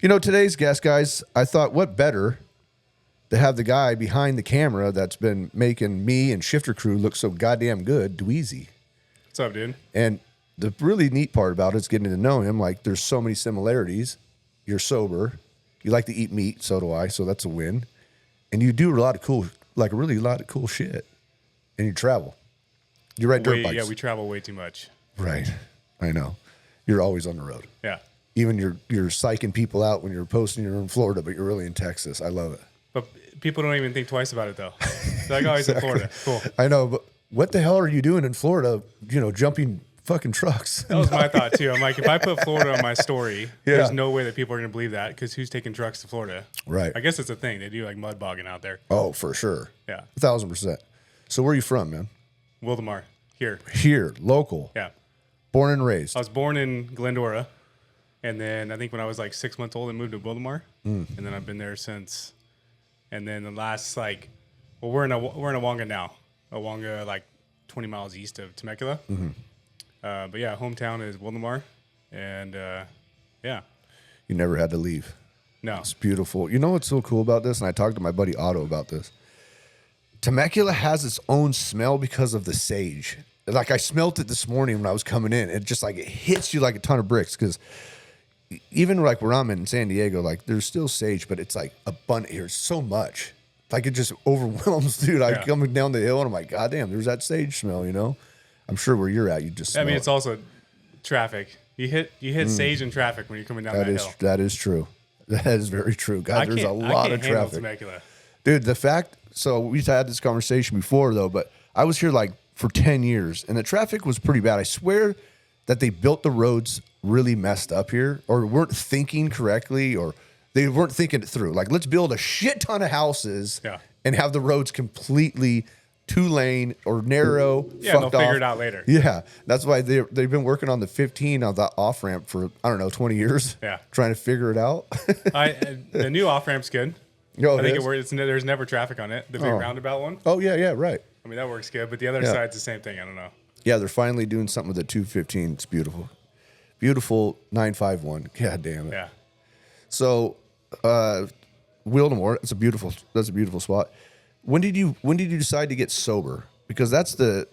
Today's guest, guys, I thought what better to have the guy behind the camera that's been making me and Shifter Crew look so goddamn good, Dweezy. What's up, dude? And the really neat part about it is getting to know him. Like, there's so many similarities. You're sober. You like to eat meat. So do I. So that's a win. And you do a lot of cool shit. And you travel. You ride dirt bikes. Yeah, we travel way too much. Right. I know. You're always on the road. Yeah. Even you're psyching people out when you're posting you're in Florida, but you're really in Texas. I love it. But people don't even think twice about it, though. They're like, oh, he's in Florida. Cool. I know, but what the hell are you doing in Florida, jumping fucking trucks? That was my thought, too. I'm like, if I put Florida on my story, there's no way that people are going to believe that, because who's taking trucks to Florida? Right. I guess it's a thing. They do, like, mud bogging out there. Oh, for sure. Yeah. 1,000%. So where are you from, man? Wildemar, here. Here, local. Yeah. Born and raised. I was born in Glendora, and then I think when I was like 6 months old, I moved to Wildemar, and then I've been there since. And then the last we're in Awanga now. Awanga, like 20 miles east of Temecula. Mm-hmm. But yeah, hometown is Wildemar, and yeah. You never had to leave. No. It's beautiful. You know what's so cool about this? And I talked to my buddy Otto about this. Temecula has its own smell because of the sage. Like, I smelt it this morning when I was coming in. It just, like, it hits you like a ton of bricks, because even like where I'm in San Diego, like, there's still sage, but it's like abundant here. It's so much. Like, it just overwhelms, dude. I'm coming down the hill and I'm like, God damn, there's that sage smell, I'm sure where you're at, you just smell it's also traffic. You hit sage in traffic when you're coming down that hill. That is true. That is very true. God, there's a lot of traffic. Temecula. Dude, so we've had this conversation before, though, but I was here like for 10 years, and the traffic was pretty bad. I swear that they built the roads really messed up here, or weren't thinking correctly, or they weren't thinking it through. Like, let's build a shit ton of houses and have the roads completely 2-lane or narrow. Yeah, they'll figure it out later. Yeah, that's why they've been working on the 15 on the off ramp for, I don't know, 20 years. Yeah, trying to figure it out. The new off ramp's good. I think it works. There's never traffic on it. The big roundabout one. Oh yeah, right. I mean, that works good, but the other side's the same thing. I don't know. Yeah, they're finally doing something with the 215. It's beautiful. Beautiful 951. God damn it. Yeah. So, Wildemar, that's a beautiful spot. When did you decide to get sober? Because that's the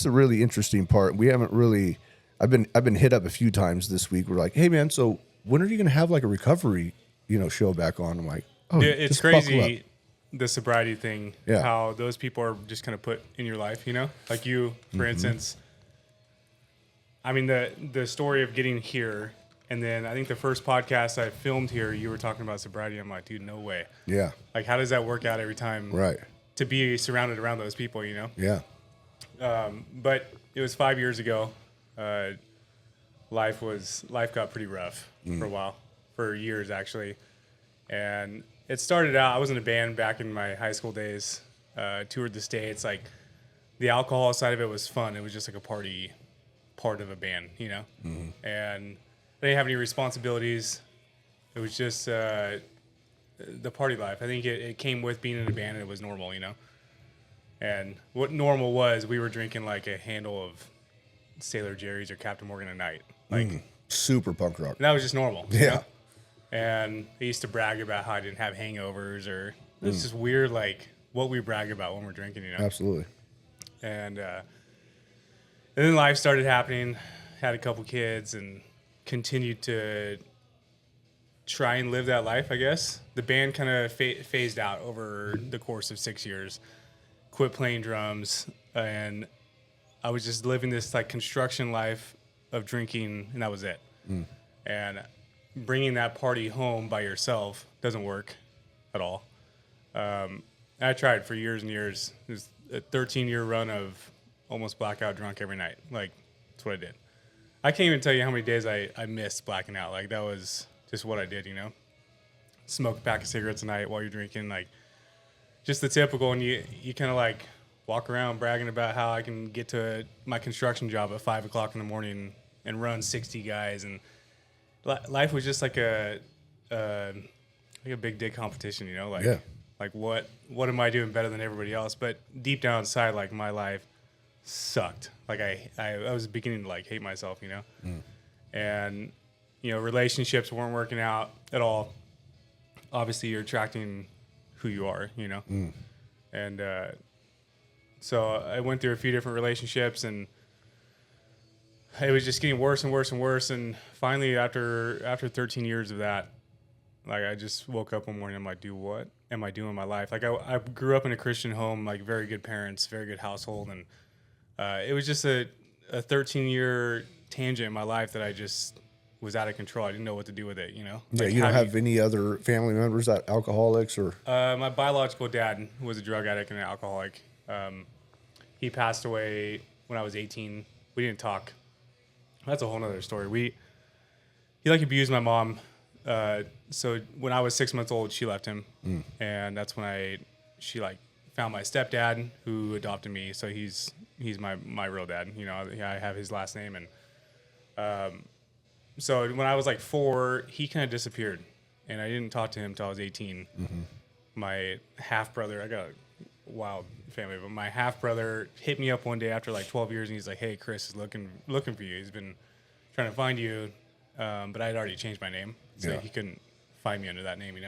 really interesting part. We haven't really. I've been hit up a few times this week. We're like, hey man, so when are you going to have like a recovery, show back on? I'm like, oh, it's crazy. The sobriety thing, Yeah. How those people are just kind of put in your life, like you, for instance. I mean, the story of getting here, and then I think the first podcast I filmed here, you were talking about sobriety. I'm like, dude, no way. Yeah. Like, how does that work out every time? Right. To be surrounded around those people, Yeah. But it was 5 years ago. Life got pretty rough for a while, for years actually, and it started out. I was in a band back in my high school days. Toured the States. Like, the alcohol side of it was fun. It was just like a party part of a band, And I didn't have any responsibilities. It was just the party life. I think it came with being in a band, and it was normal, And what normal was, we were drinking like a handle of Sailor Jerry's or Captain Morgan a night, like super punk rock. And that was just normal. Yeah. And I used to brag about how I didn't have hangovers, or it's just weird, like what we brag about when we're drinking, Absolutely. And then life started happening. Had a couple kids and continued to try and live that life, I guess. The band kind of phased out over the course of 6 years. Quit playing drums, and I was just living this like construction life of drinking, and that was it. And bringing that party home by yourself doesn't work at all. I tried for years and years. It was a 13-year run of almost blackout drunk every night. Like, that's what I did. I can't even tell you how many days I missed blacking out. Like, that was just what I did, Smoke a pack of cigarettes a night while you're drinking, like, just the typical. And you kind of like walk around bragging about how I can get to my construction job at 5 o'clock in the morning and run 60 guys. And life was just like a big dick competition, Like, what am I doing better than everybody else? But deep down inside, like, my life sucked. Like, I was beginning to like hate myself, And relationships weren't working out at all. Obviously, you're attracting who you are, and so I went through a few different relationships, and it was just getting worse and worse and worse. And finally, after 13 years of that, like I just woke up one morning. I'm like, dude, what am I doing in my life? Like I grew up in a Christian home, like very good parents, very good household, and it was just a 13-year tangent in my life that I just was out of control. I didn't know what to do with it, Yeah, Like, you don't have any other family members that alcoholics or? my biological dad was a drug addict and an alcoholic. He passed away when I was 18. We didn't talk. That's a whole nother story. He abused my mom. So when I was 6 months old, she left him, and that's when she found my stepdad who adopted me. So he's my real dad. I have his last name, and so when I was 4, he kind of disappeared, and I didn't talk to him until I was 18. My half brother, I got a wild family, but my half brother hit me up one day after 12 years, and he's like, "Hey, Chris is looking for you. He's been trying to find you." But I had already changed my name, so he couldn't find me under that name,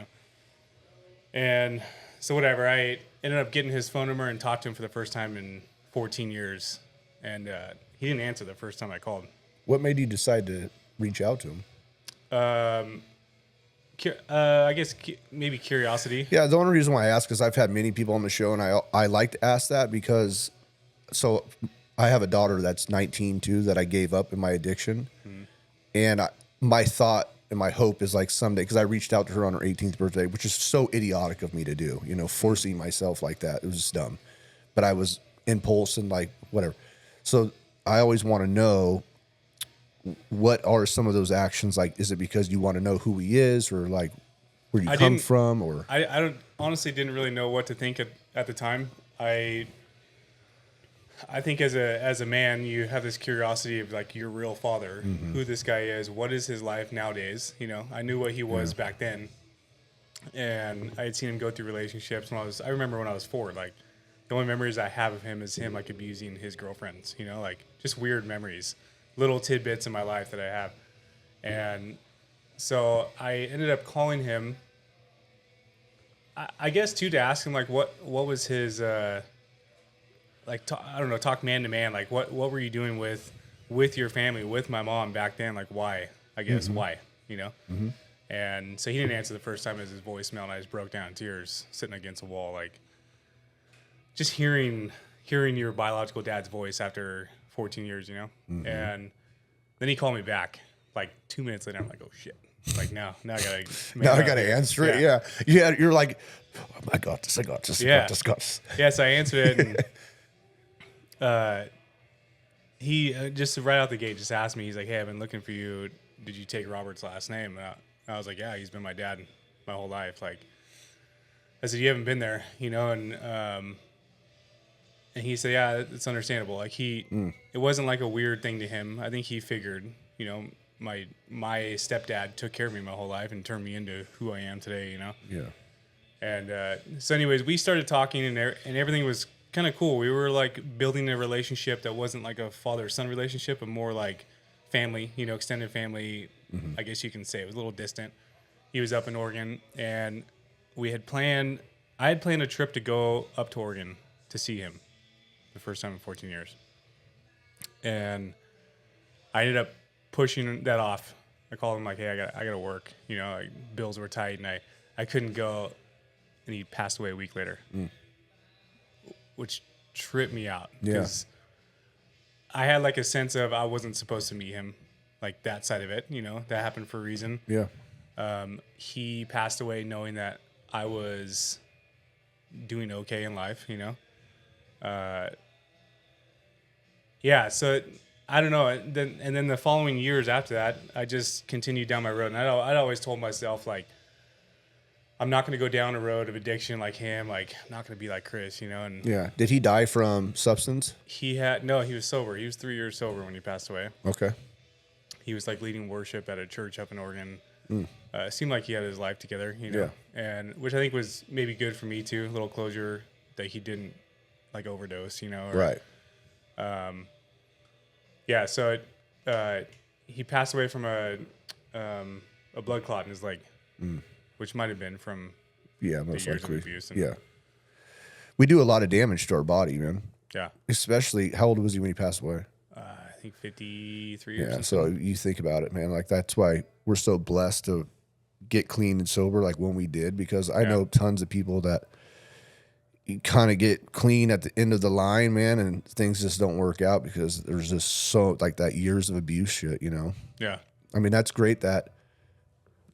And so whatever, I ended up getting his phone number and talked to him for the first time in 14 years, and he didn't answer the first time I called. What made you decide to reach out to him? I guess maybe curiosity. Yeah, the only reason why I ask is I've had many people on the show, and I like to ask that because, so I have a daughter that's 19 too that I gave up in my addiction, and my thought and my hope is someday, because I reached out to her on her 18th birthday, which is so idiotic of me to do, forcing myself like that. It was just dumb, but I was impulse and whatever. So I always want to know, what are some of those actions? Is it because you want to know who he is, or where you come from, or? I honestly didn't really know what to think at the time. I think as a man, you have this curiosity of your real father, who this guy is, what is his life nowadays. I knew what he was back then, and I had seen him go through relationships I remember when I was 4. The only memories I have of him is him abusing his girlfriends. Just weird memories, little tidbits in my life that I have, and so I ended up calling him. I guess too, to ask him what was his. I don't know, talk man to man. What were you doing with your family, with my mom back then? Why? I guess why, And so he didn't answer the first time as his voicemail, and I just broke down in tears, sitting against a wall, just hearing your biological dad's voice after 14 years, And then he called me back 2 minutes later. I'm like, oh shit. Now I gotta. Now I gotta answer it. Yeah. You're like, oh, I got this. I got this. Yeah. So I answered it. And, he just right out the gate just asked me. He's like, "Hey, I've been looking for you. Did you take Robert's last name?" And I was like, "Yeah, he's been my dad my whole life." I said, "You haven't been there, And he said, "Yeah, it's understandable. It wasn't a weird thing to him. I think he figured, my stepdad took care of me my whole life and turned me into who I am today, Yeah. And so, anyways, we started talking, and everything was kind of cool. We were building a relationship that wasn't a father-son relationship, but more family, extended family. I guess you can say it was a little distant. He was up in Oregon, and I had planned a trip to go up to Oregon to see him the first time in 14 years. And I ended up pushing that off. I called him hey, I got to work. Bills were tight, and I couldn't go. And he passed away a week later, which tripped me out because I had a sense of I wasn't supposed to meet him, that side of it. That happened for a reason. Yeah. He passed away knowing that I was doing okay in life. So I don't know. And then the following years after that, I just continued down my road, and I'd always told myself I'm not going to go down a road of addiction like him. I'm not going to be like Chris, And Yeah. Did he die from substance? he was sober. He was 3 years sober when he passed away. Okay. He was leading worship at a church up in Oregon. It seemed like he had his life together, and which I think was maybe good for me too. A little closure that he didn't overdose, Right. So he passed away from a a blood clot in his leg, which might have been from Yeah, the most years likely. of abuse. And, Yeah. We do a lot of damage to our body, man. yeah. Especially, how old was he when he passed away? I think 53 or Yeah, something. so you think about it, man. Like, that's why we're so blessed to get clean and sober, like when we did, because I know tons of people that kind of get clean at the end of the line, man, and things just don't work out because there's just so, like, that years of abuse shit, you know? Yeah. I mean, that's great that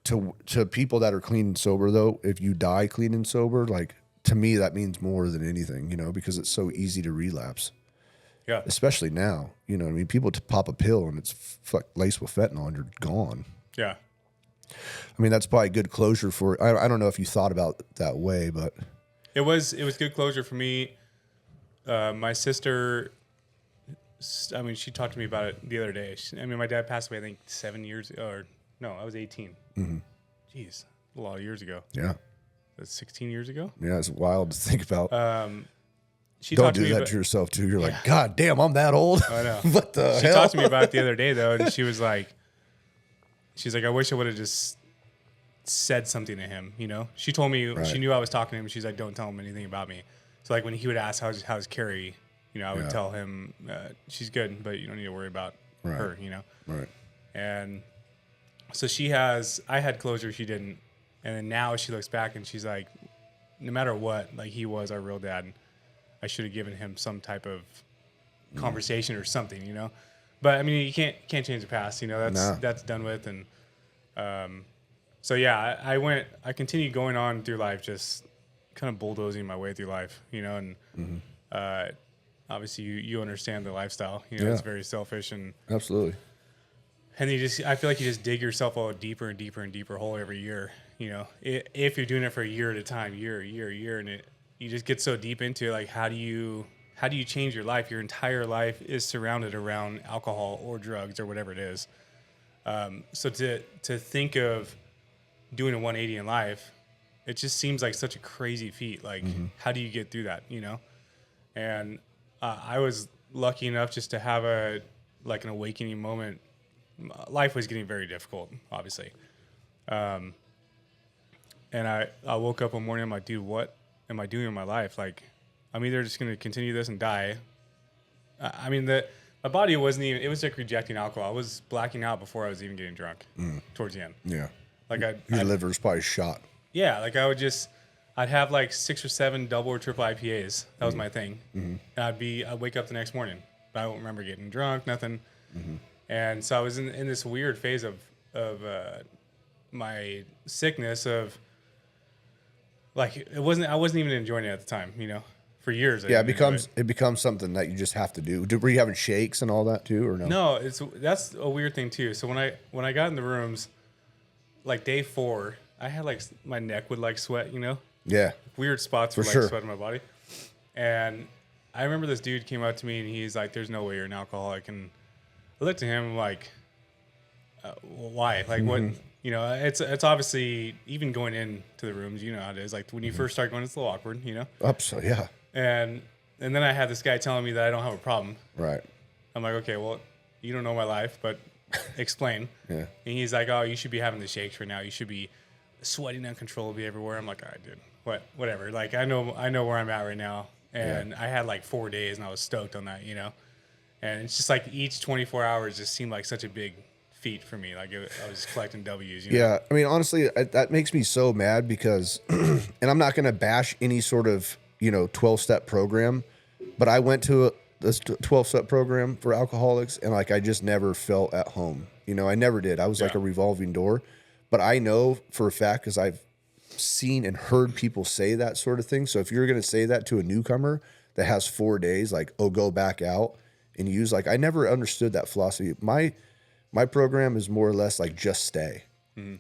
to people that are clean and sober, though, if you die clean and sober, like, to me, that means more than anything, you know, because it's so easy to relapse. Yeah. Especially now, you know what I mean? People pop a pill and it's laced with fentanyl and you're gone. Yeah. I mean, that's probably good closure for, I don't know if you thought about it that way, but. It was good closure for me. My sister, I mean, she talked to me about it the other day. My dad passed away, I think 7 years, or no, I was 18. Mm-hmm. Jeez, a lot of years ago. Yeah. That's 16 years ago. Yeah, it's wild to think about. She Don't talked do to me that to yourself too. You're like, God damn, I'm that old. I know. What the She hell? talked to me about it the other day though, and she's like, I wish I would have just said something to him. You know, she told me she knew I was talking to him. She's like, don't tell him anything about me. So like when he would ask how's Carrie, you know, I would tell him she's good, but you don't need to worry about her. You know, Right. and so I had closure, she didn't, and then now she looks back and she's like, no matter what, like he was our real dad. I should have given him some type of conversation or something, you know. But I mean, you can't change the past, you know. That's done with, and so yeah, I continued going on through life, just kind of bulldozing my way through life, you know. And obviously, you understand the lifestyle, you know. It's very selfish, and Absolutely. I feel like you just dig yourself a deeper and deeper and deeper hole every year, you know. If you're doing it for a year at a time, year, and you just get so deep into it, like how do you change your life? Your entire life is surrounded around alcohol or drugs or whatever it is. So to think of doing a 180 in life, it just seems like such a crazy feat. Like, how do you get through that, you know? And I was lucky enough just to have an awakening moment. Life was getting very difficult, obviously. And I woke up one morning, I'm like, dude, what am I doing in my life? Like, I'm either just going to continue this and die. I mean, my body wasn't even, it was like rejecting alcohol. I was blacking out before I was even getting drunk towards the end. Yeah. Like Your liver's probably shot. Yeah. Like I'd have like 6 or 7 double or triple IPAs. That was my thing. And I'd wake up the next morning, but I don't remember getting drunk, nothing. And so I was in this weird phase of my sickness of, like, I wasn't even enjoying it at the time, you know, for years. Yeah, it becomes something that you just have to do. Were you having shakes and all that too, or no? No, that's a weird thing too. So when I got in the rooms, like day 4, I had like my neck would like sweat, you know. Yeah. Weird spots would For sure. sweat in my body. And I remember this dude came up to me and he's like, "There's no way you're an alcoholic." And I looked at him like, well, why? Like what? You know, it's obviously, even going into the rooms, you know how it is. Like when you first start going, it's a little awkward, you know? So yeah. And then I had this guy telling me that I don't have a problem. Right. I'm like, okay, well, you don't know my life, but explain. Yeah. And he's like, oh, you should be having the shakes right now. You should be sweating uncontrollably everywhere. I'm like, all right, dude, whatever. Like I know where I'm at right now. And I had like 4 days and I was stoked on that, you know? And it's just like each 24 hours just seemed like such a big feat for me. Like I was collecting W's, you know? Yeah. I mean, honestly, that makes me so mad because, and I'm not going to bash any sort of, 12-step program, but I went to this 12-step program for alcoholics and like, I just never felt at home. I never did. I was like a revolving door, but I know for a fact, cause I've seen and heard people say that sort of thing. So if you're going to say that to a newcomer that has 4 days, like, oh, go back out and use, like, I never understood that philosophy. My program is more or less like just stay,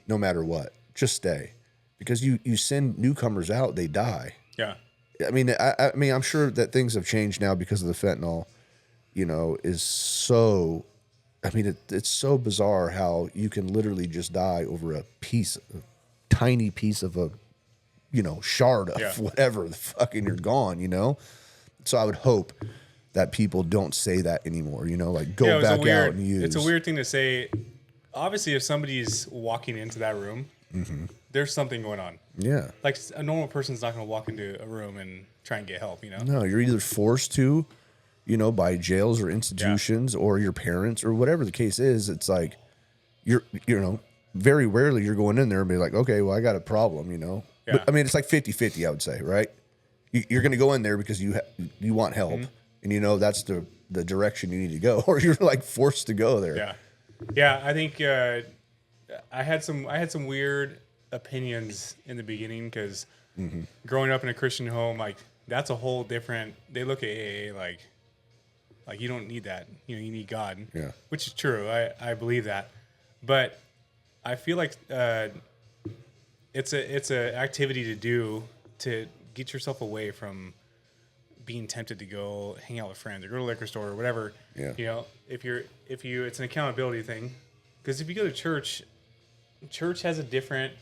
no matter what, just stay, because you send newcomers out, they die. Yeah. I mean, I'm sure that things have changed now because of the fentanyl. Is so. I mean, it's so bizarre how you can literally just die over a tiny piece of a, shard of whatever the fuck, and you're gone. So I would hope that people don't say that anymore. Like go back out and use. It's a weird thing to say obviously if somebody's walking into that room, there's something going on. Yeah. Like a normal person's not going to walk into a room and try and get help, No, you're either forced to, by jails or institutions or your parents or whatever the case is. It's like very rarely you're going in there and be like, okay, well, I got a problem, Yeah. But I mean, it's like 50-50, I would say, right? You're going to go in there because you want help and that's the direction you need to go, or you're like forced to go there. Yeah. Yeah. I think I had some weird opinions in the beginning because growing up in a Christian home, like that's a whole different, they look at AA like you don't need that. You need God. Yeah. Which is true. I believe that. But I feel like it's a activity to do to get yourself away from being tempted to go hang out with friends or go to a liquor store or whatever. Yeah. It's an accountability thing. Because if you go to church has a different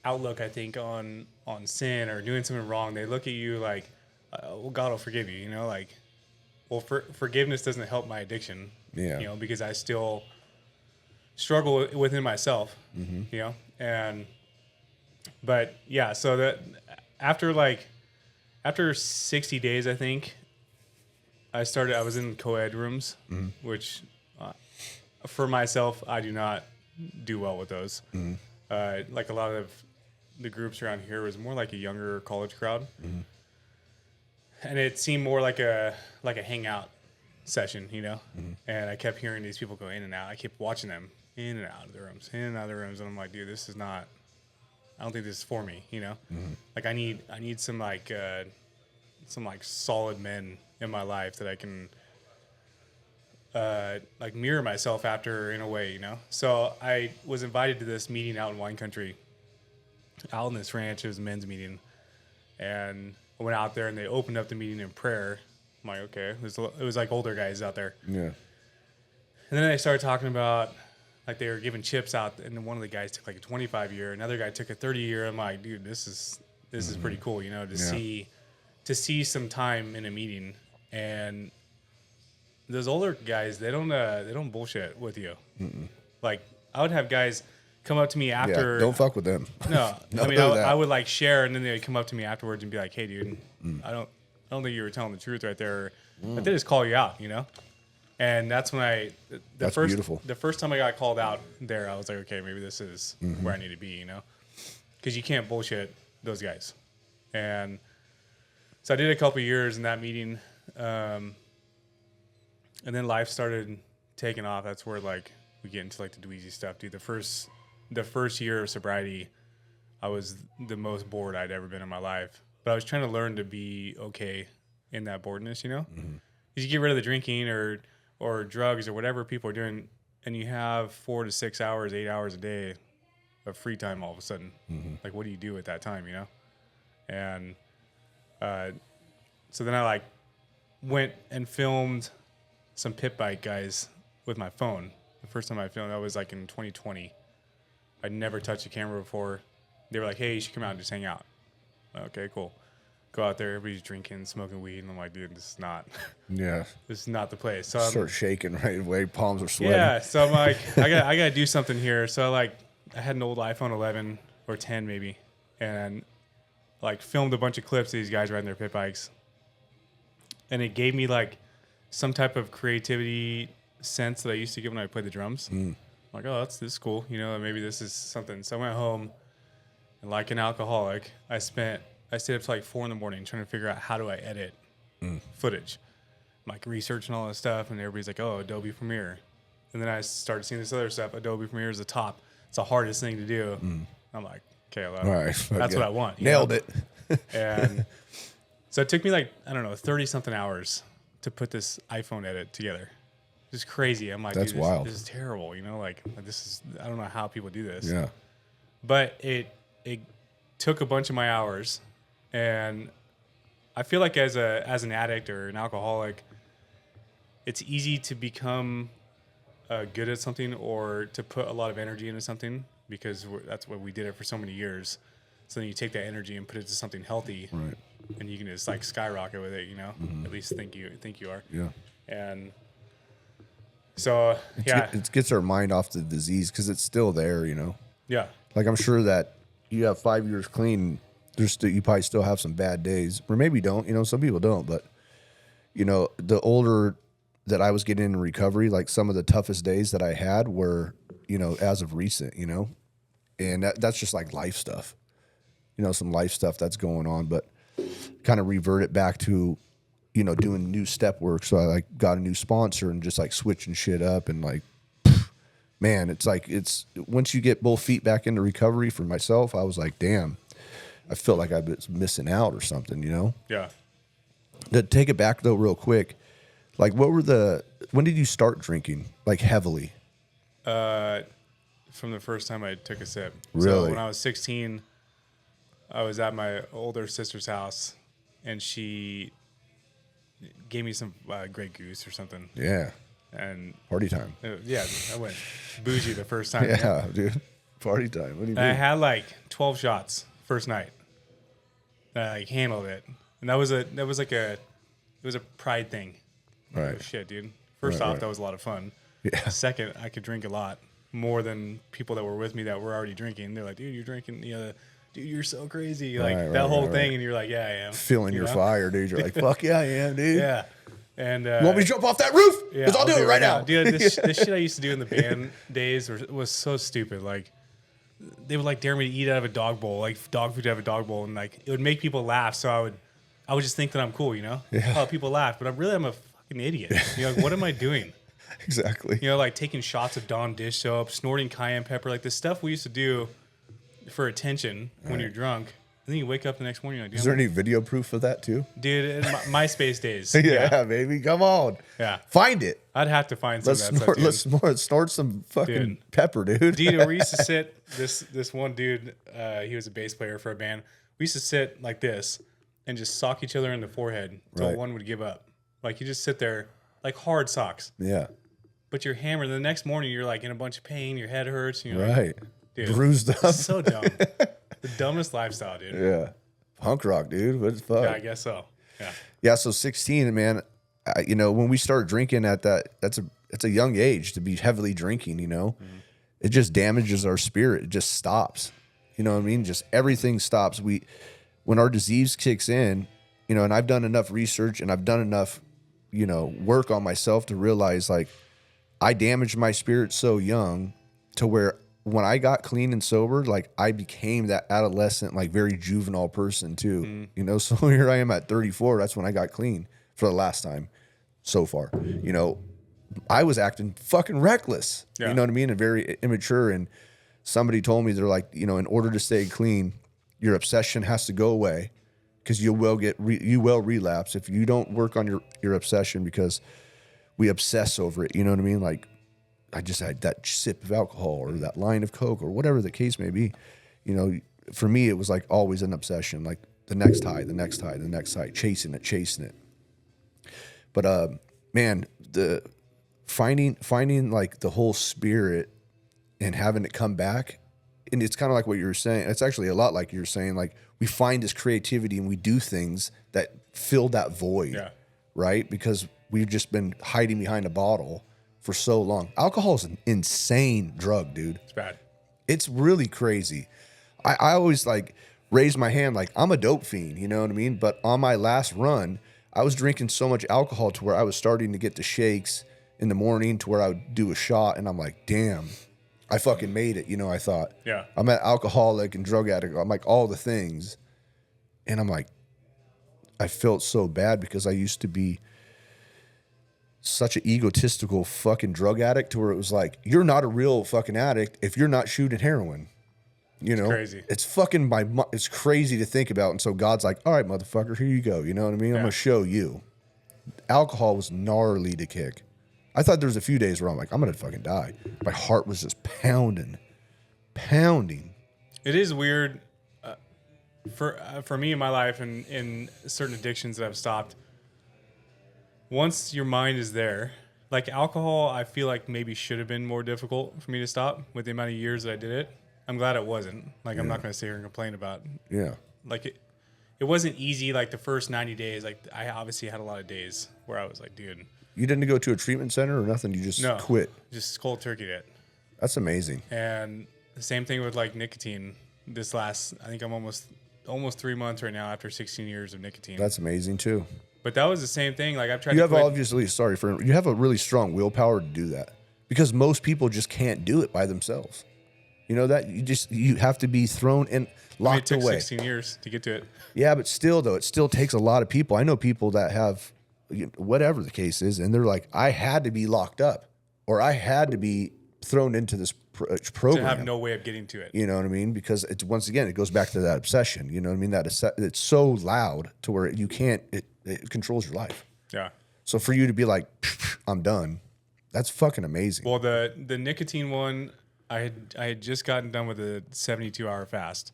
outlook, I think, on sin or doing something wrong. They look at you like, well, God will forgive you, well, forgiveness doesn't help my addiction, because I still struggle within myself, but yeah, so that after 60 days, I think I was in co-ed rooms, which for myself, I do not do well with those. Like a lot of the groups around here was more like a younger college crowd. And it seemed more like a hangout session, And I kept hearing these people go in and out. I kept watching them in and out of the rooms, and I'm like, dude, this is not. I don't think this is for me, Like I need some solid men in my life that I can mirror myself after in a way, So I was invited to this meeting out in wine country, out in this ranch. It was a men's meeting, and I went out there and they opened up the meeting in prayer. I'm like, okay, it was like older guys out there. Yeah. And then they started talking about like they were giving chips out, and then one of the guys took like a 25-year, another guy took a 30-year. I'm like, dude, this is pretty cool, to see some time in a meeting. And those older guys, they don't bullshit with you. Like I would have guys come up to me after. Yeah, don't fuck with them. No, I would like share, and then they would come up to me afterwards and be like, "Hey, dude, I don't think you were telling the truth right there." But they just call you out, And that's when beautiful. The first time I got called out there, I was like, okay, maybe this is where I need to be, because you can't bullshit those guys. And so I did a couple years in that meeting, and then life started taking off. That's where like we get into like the Dweezy stuff, dude. The first year of sobriety, I was the most bored I'd ever been in my life. But I was trying to learn to be okay in that boredness, Because you get rid of the drinking or drugs or whatever people are doing, and you have 4 to 6 hours, 8 hours a day of free time all of a sudden. Like, what do you do at that time, And so then I like went and filmed some pit bike guys with my phone. The first time I filmed, that was like in 2020. I'd never touched a camera before. They were like, hey, you should come out and just hang out. Okay, cool. Go out there, everybody's drinking, smoking weed, and I'm like, dude, this is not this is not the place. So Start shaking right away, palms are sweating. Yeah, so I'm like, I gotta do something here. So I had an old iPhone 11 or 10 maybe, and like filmed a bunch of clips of these guys riding their pit bikes. And it gave me like some type of creativity sense that I used to get when I played the drums. I'm like, oh, this is cool, maybe this is something. So I went home, and like an alcoholic, I stayed up till like 4 a.m. trying to figure out how do I edit footage. I'm like researching all this stuff, and everybody's like, oh, Adobe Premiere. And then I started seeing this other stuff. Adobe Premiere is the top. It's the hardest thing to do. I'm like, okay, well, all right, that's what I want. Nailed it. And so it took me like, I don't know, 30-something hours to put this iPhone edit together. Just crazy. I'm like, that's dude, wild. This is terrible. Like this is, I don't know how people do this. Yeah. But it took a bunch of my hours, and I feel like as an addict or an alcoholic, it's easy to become good at something or to put a lot of energy into something because that's what we did it for so many years. So then you take that energy and put it to something healthy, right? And you can just like skyrocket with it, At least think you are. Yeah. And So yeah, It gets our mind off the disease because it's still there, you know. yeah, Like I'm sure that you have 5 years clean, you probably still have some bad days, or maybe you don't. You know, some people don't, but you know, the older that I was getting in recovery, like some of the toughest days that I had were, you know, as of recent, you know, and that's just like life stuff, you know, some life stuff that's going on, but kind of revert it back to, you know, doing new step work. So I like got a new sponsor and just like switching shit up and like, man, it's like, it's once you get both feet back into recovery for myself, I was like, damn, I felt like I was missing out or something, you know? yeah. To take it back though, real quick, like when did you start drinking like heavily? From the first time I took a sip. Really? So when I was 16, I was at my older sister's house, and she gave me some Grey Goose or something. Yeah. And Party time. yeah, I went bougie the first time. Yeah, dude. Party time. What do you And I mean? had like 12 shots first night. I like handled it, and it was a pride thing. Right. Oh, shit, dude. First Right, off, right. that was a lot of fun. Yeah. Second, I could drink a lot more than people that were with me that were already drinking. They're like, dude, you're drinking, you know, dude, you're so crazy. Like Right, that right, whole right, thing. right. And you're like, yeah, I am. Feeling You your know? fire, dude. You're like, fuck yeah, I am, dude. Yeah. And You want me to jump off that roof? yeah, Because I'll do it right now. Dude, this shit I used to do in the band days was so stupid. Like, they would like dare me to eat out of a dog bowl, like dog food out of a dog bowl, and like it would make people laugh. So I would just think that I'm cool, you know? Yeah. Oh, people laugh, but I'm a fucking idiot. You know, like, what am I doing? Exactly. You know, like taking shots of Dawn dish soap, snorting cayenne pepper, like the stuff we used to do for attention when you're drunk. And then you wake up the next morning, you're like, Is there any video proof of that too? dude, in MySpace days. Yeah, baby. Come on. Yeah. Find it. I'd have to find some Let's of that snort, stuff, let's snort some fucking Dude. pepper, dude. dude, we used to sit, this one dude, he was a bass player for a band. We used to sit like this and just sock each other in the forehead until Right. one would give up. Like you just sit there like hard socks, Yeah. but you're hammered. The next morning you're like in a bunch of pain, your head hurts. And you're like, Right. dude, Bruised up. so dumb. The dumbest lifestyle, dude. Yeah. Punk rock, dude. What the fuck? Yeah, I guess so. Yeah. Yeah, so 16, man, you know, when we start drinking at it's a young age to be heavily drinking, you know. Mm-hmm. It just damages our spirit. It just stops. You know what I mean? Just everything stops. When our disease kicks in, you know, and I've done enough research and I've done enough, you know, work on myself to realize like I damaged my spirit so young to where when I got clean and sober, like I became that adolescent, like very juvenile person too. You know, so here I am at 34. That's when I got clean for the last time so far. You know, I was acting fucking reckless. Yeah. You know what I mean? And very immature. And somebody told me, they're like, you know, in order to stay clean, your obsession has to go away because you will relapse if you don't work on your obsession, because we obsess over it. You know what I mean? Like, I just had that sip of alcohol or that line of Coke or whatever the case may be. You know, for me, it was like always an obsession, like the next high, the next high, the next high, chasing it. But, man, the finding like the whole spirit and having it come back. And it's kind of like what you were saying. It's actually a lot like you're saying, like we find this creativity and we do things that fill that void, Yeah. right? Because we've just been hiding behind a bottle for so long. Alcohol is an insane drug, dude. It's bad. It's really crazy. I always like raise my hand like I'm a dope fiend, you know what I mean? But on my last run, I was drinking so much alcohol to where I was starting to get the shakes in the morning to where I would do a shot and I'm like, damn, I fucking made it. You know, I thought, Yeah. I'm an alcoholic and drug addict. I'm like all the things. And I'm like, I felt so bad because I used to be such an egotistical fucking drug addict to where it was like, you're not a real fucking addict if you're not shooting heroin. You know, crazy. It's fucking it's crazy to think about. And so God's like, all right, motherfucker, here you go. You know what I mean? I'm going to show you. Alcohol was gnarly to kick. I thought there was a few days where I'm like, I'm going to fucking die. My heart was just pounding. It is weird for me in my life and in certain addictions that I've stopped. Once your mind is there, like alcohol, I feel like maybe should have been more difficult for me to stop with the amount of years that I did it. I'm glad it wasn't. Like, I'm not going to sit here and complain about Yeah. like it wasn't easy. Like the first 90 days, like I obviously had a lot of days where I was like, dude, You didn't go to a treatment center or nothing? You just No, quit? just cold turkeyed it. That's amazing. And the same thing with like nicotine. This last, I think I'm almost 3 months right now after 16 years of nicotine. That's amazing too. But that was the same thing. Like I've tried You to have quit. obviously, you have a really strong willpower to do that because most people just can't do it by themselves. You know that you have to be thrown and locked it took away. 16 years to get to it. Yeah, but still though, it still takes a lot of people. I know people that have whatever the case is, and they're like, I had to be locked up or I had to be thrown into this program. To have no way of getting to it. You know what I mean? Because it's once again, it goes back to that obsession. You know what I mean? It's so loud to where you can't. It controls your life. Yeah. So for you to be like, I'm done, that's fucking amazing. Well, the nicotine one, I had just gotten done with a 72-hour fast,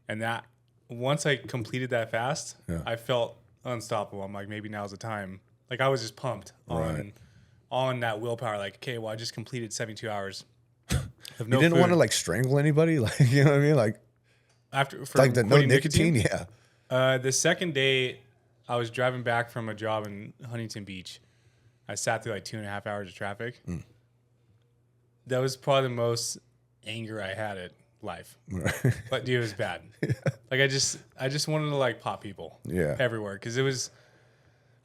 and that once I completed that fast, I felt unstoppable. I'm like, maybe now's the time. Like I was just pumped on that willpower. Like, okay, well, I just completed 72 hours. Of no you didn't food. want to like strangle anybody, like you know what I mean, like for like the no quitting nicotine, yeah. The second day, I was driving back from a job in Huntington Beach. I sat through like 2.5 hours of traffic. That was probably the most anger I had at life. But dude, it was bad. Like I just wanted to like pop people everywhere because it was,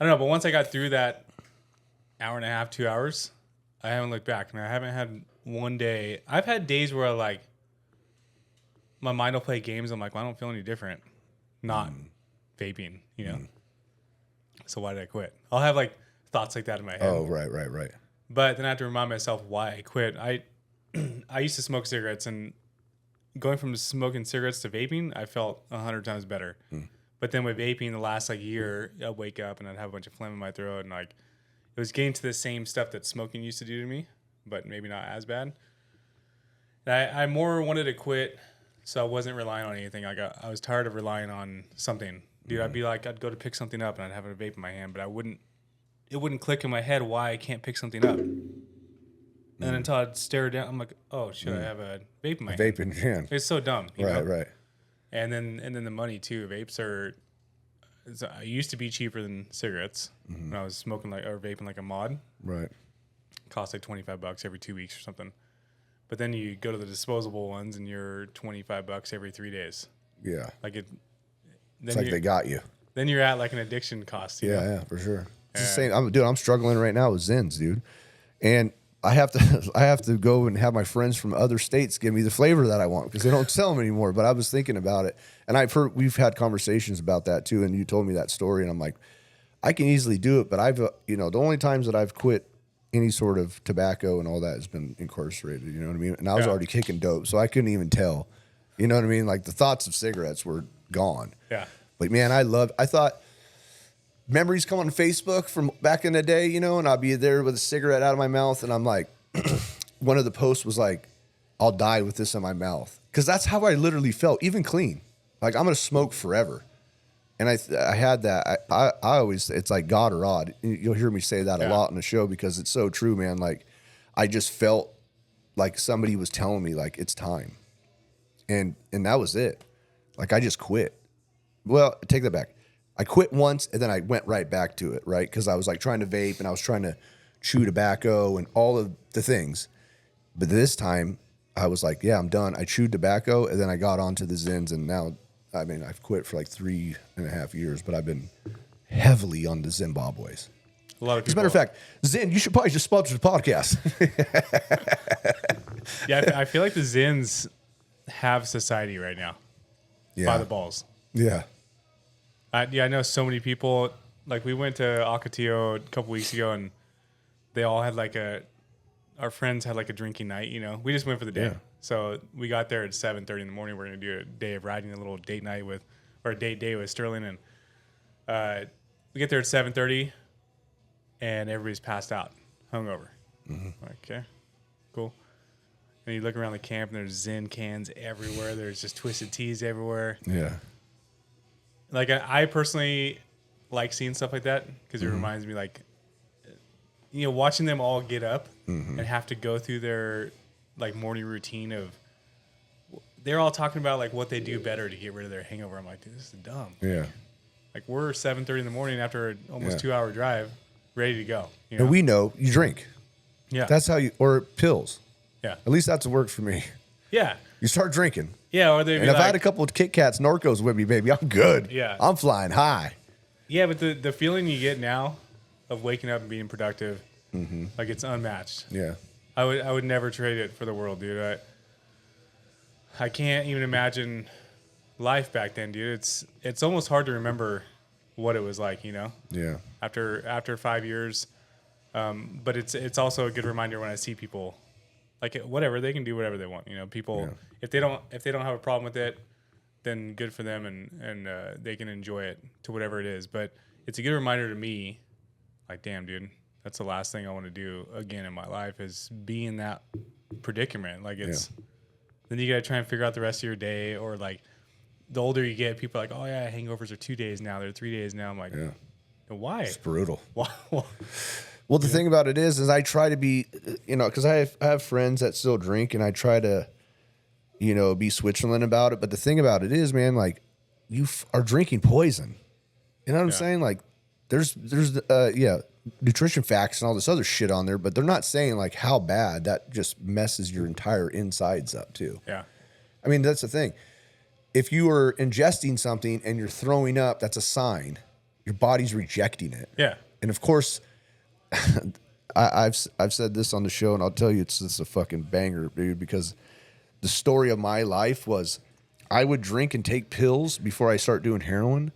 I don't know. But once I got through that hour and a half, 2 hours, I haven't looked back. I haven't had one day. I've had days where like my mind will play games. I'm like, well, I don't feel any different. Not vaping, you know. So why did I quit? I'll have like thoughts like that in my head. Oh, right. But then I have to remind myself why I quit. I used to smoke cigarettes, and going from smoking cigarettes to vaping, I felt 100 times better. But then with vaping, the last like year, I'd wake up and I'd have a bunch of phlegm in my throat, and like it was getting to the same stuff that smoking used to do to me, but maybe not as bad. And I more wanted to quit, so I wasn't relying on anything. Like I was tired of relying on something. Dude, I'd be like, I'd go to pick something up and I'd have a vape in my hand, but it wouldn't click in my head why I can't pick something up. And until I'd stare down, I'm like, oh shit, I have a vape in my hand. Vape in your hand. It's so dumb. You know? Right. And then the money too. Vapes I used to be cheaper than cigarettes when I was smoking or vaping like a mod. Right. Cost like $25 every 2 weeks or something. But then you go to the disposable ones and you're $25 every 3 days. Yeah. Like it. It's like they got you. Then you're at like an addiction cost. You know? Yeah, for sure. It's the same. I'm struggling right now with Zins, dude. And I have to go and have my friends from other states give me the flavor that I want because they don't sell them anymore. But I was thinking about it, and we've had conversations about that too. And you told me that story, and I'm like, I can easily do it. But the only times that I've quit any sort of tobacco and all that has been incarcerated. You know what I mean? And I was already kicking dope, so I couldn't even tell. You know what I mean? Like the thoughts of cigarettes were gone. Yeah. But man, I thought memories come on Facebook from back in the day, you know, and I'll be there with a cigarette out of my mouth, and I'm like, one of the posts was like, I'll die with this in my mouth. Because that's how I literally felt, even clean. Like, I'm going to smoke forever. And I had that. I always, it's like God or odd. You'll hear me say that a lot on the show because it's so true, man. Like, I just felt like somebody was telling me, like, it's time. And that was it. Like, I just quit. Well, take that back. I quit once, and then I went right back to it, right? Because I was like trying to vape, and I was trying to chew tobacco and all of the things. But this time, I was like, yeah, I'm done. I chewed tobacco, and then I got onto the Zins, and now, I mean, I've quit for like 3.5 years, but I've been heavily on the Zimbabwe's. A lot of people. As a matter of fact, Zin, you should probably just sponsor the podcast. Yeah, I feel like the Zins have society right now. By the balls. Yeah. I know so many people. Like we went to Ocotillo a couple weeks ago, and they all had like our friends had like a drinking night. You know, we just went for the day. Yeah. So we got there at 7:30 in the morning. We're gonna do a day of riding, a little date night a date day with Sterling, and we get there at 7:30, and everybody's passed out, hungover. Okay, cool. And you look around the camp, and there's Zin cans everywhere. There's just Twisted Teas everywhere. Yeah. Like I personally like seeing stuff like that because it reminds me, like, you know, watching them all get up and have to go through their like morning routine of. They're all talking about like what they do better to get rid of their hangover. I'm like, dude, this is dumb. Yeah. Like we're 7:30 in the morning after an almost 2 hour drive. ready to go. You know? And we know you drink. Yeah. That's how you, or pills. Yeah. At least that's what worked for me. Yeah. You start drinking. Yeah. Or they'd And be if I like, had a couple of Kit Kats, Norcos with me, baby, I'm good. Yeah. I'm flying high. yeah, but the feeling you get now of waking up and being productive, like it's unmatched. Yeah. I would never trade it for the world, dude. I can't even imagine life back then, dude. It's almost hard to remember what it was like, you know. Yeah. After 5 years, but it's also a good reminder when I see people, like whatever they can do, whatever they want, you know. People if they don't have a problem with it, then good for them, and they can enjoy it to whatever it is. But it's a good reminder to me, like, damn, dude, that's the last thing I want to do again in my life is be in that predicament. Like it's. Then you got to try and figure out the rest of your day, or like the older you get, people are like, oh yeah, hangovers are 2 days now. They're 3 days now. I'm like, why? It's brutal. Why? Well, the thing about it is I try to be, you know, because I have friends that still drink, and I try to, you know, be Switzerland about it. But the thing about it is, man, like you are drinking poison. You know what I'm saying? Like there's nutrition facts and all this other shit on there, but they're not saying like how bad that just messes your entire insides up too. Yeah. I mean, that's the thing. If you are ingesting something and you're throwing up, that's a sign. Your body's rejecting it. Yeah. And of course, I've said this on the show, and I'll tell you, it's a fucking banger, dude, because the story of my life was I would drink and take pills before I start doing heroin.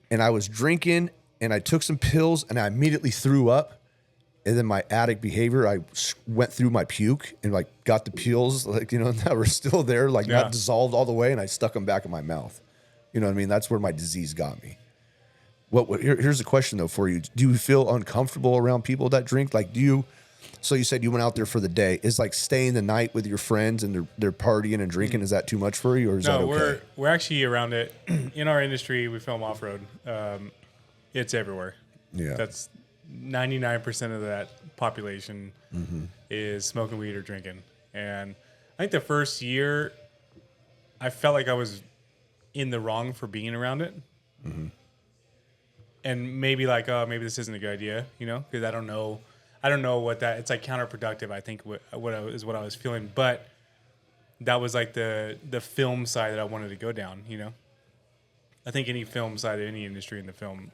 And I was drinking and I took some pills and I immediately threw up. And then my addict behavior, I went through my puke and like got the pills, like, you know, that were still there, like not dissolved all the way. And I stuck them back in my mouth. You know what I mean? That's where my disease got me. Here's a question though for you. Do you feel uncomfortable around people that drink? Like, so you said you went out there for the day. Is like staying the night with your friends and they're partying and drinking, is that too much for you, or is that okay? No, we're actually around it. In our industry, we film off-road. It's everywhere. Yeah. That's 99% of that population is smoking weed or drinking. And I think the first year, I felt like I was in the wrong for being around it. And maybe like, oh, maybe this isn't a good idea, you know, because I don't know what that, it's like counterproductive, I think, what I was feeling. But that was like the film side that I wanted to go down, you know. I think any film side of any industry in the film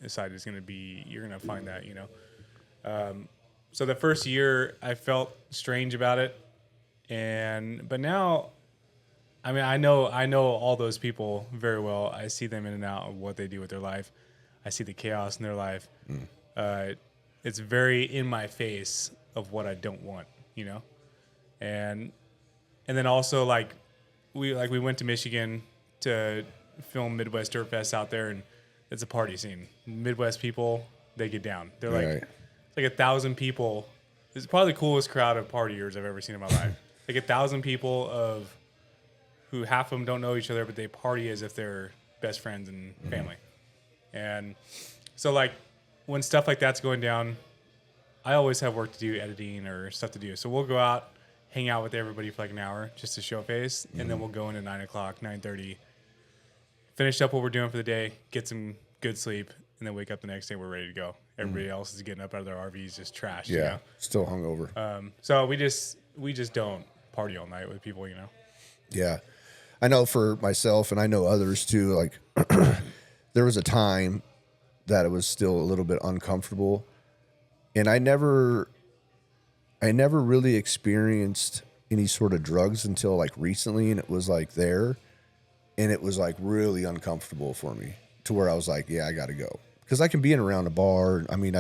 side is going to be, you're going to find that, you know. So the first year I felt strange about it. But now, I mean, I know all those people very well. I see them in and out of what they do with their life. I see the chaos in their life. It's very in my face of what I don't want, you know? And then also like we went to Michigan to film Midwest Dirt Fest out there, and it's a party scene. Midwest people, they get down. They're like, it's like 1,000 people. It's probably the coolest crowd of partiers I've ever seen in my life. Like 1,000 people who half of them don't know each other, but they party as if they're best friends and family. And so like when stuff like that's going down, I always have work to do, editing or stuff to do. So we'll go out, hang out with everybody for like an hour just to show face, and then we'll go in at 9 o'clock, 9:30, finish up what we're doing for the day, get some good sleep, and then wake up the next day, we're ready to go. Everybody else is getting up out of their RVs just trashed. Yeah, you know? still hungover. So we just don't party all night with people, you know? Yeah. I know for myself, and I know others too, like there was a time that it was still a little bit uncomfortable, and I never really experienced any sort of drugs until like recently, and it was like there, and it was like really uncomfortable for me to where I was like, yeah, I got to go, because I can be in around a bar. I mean,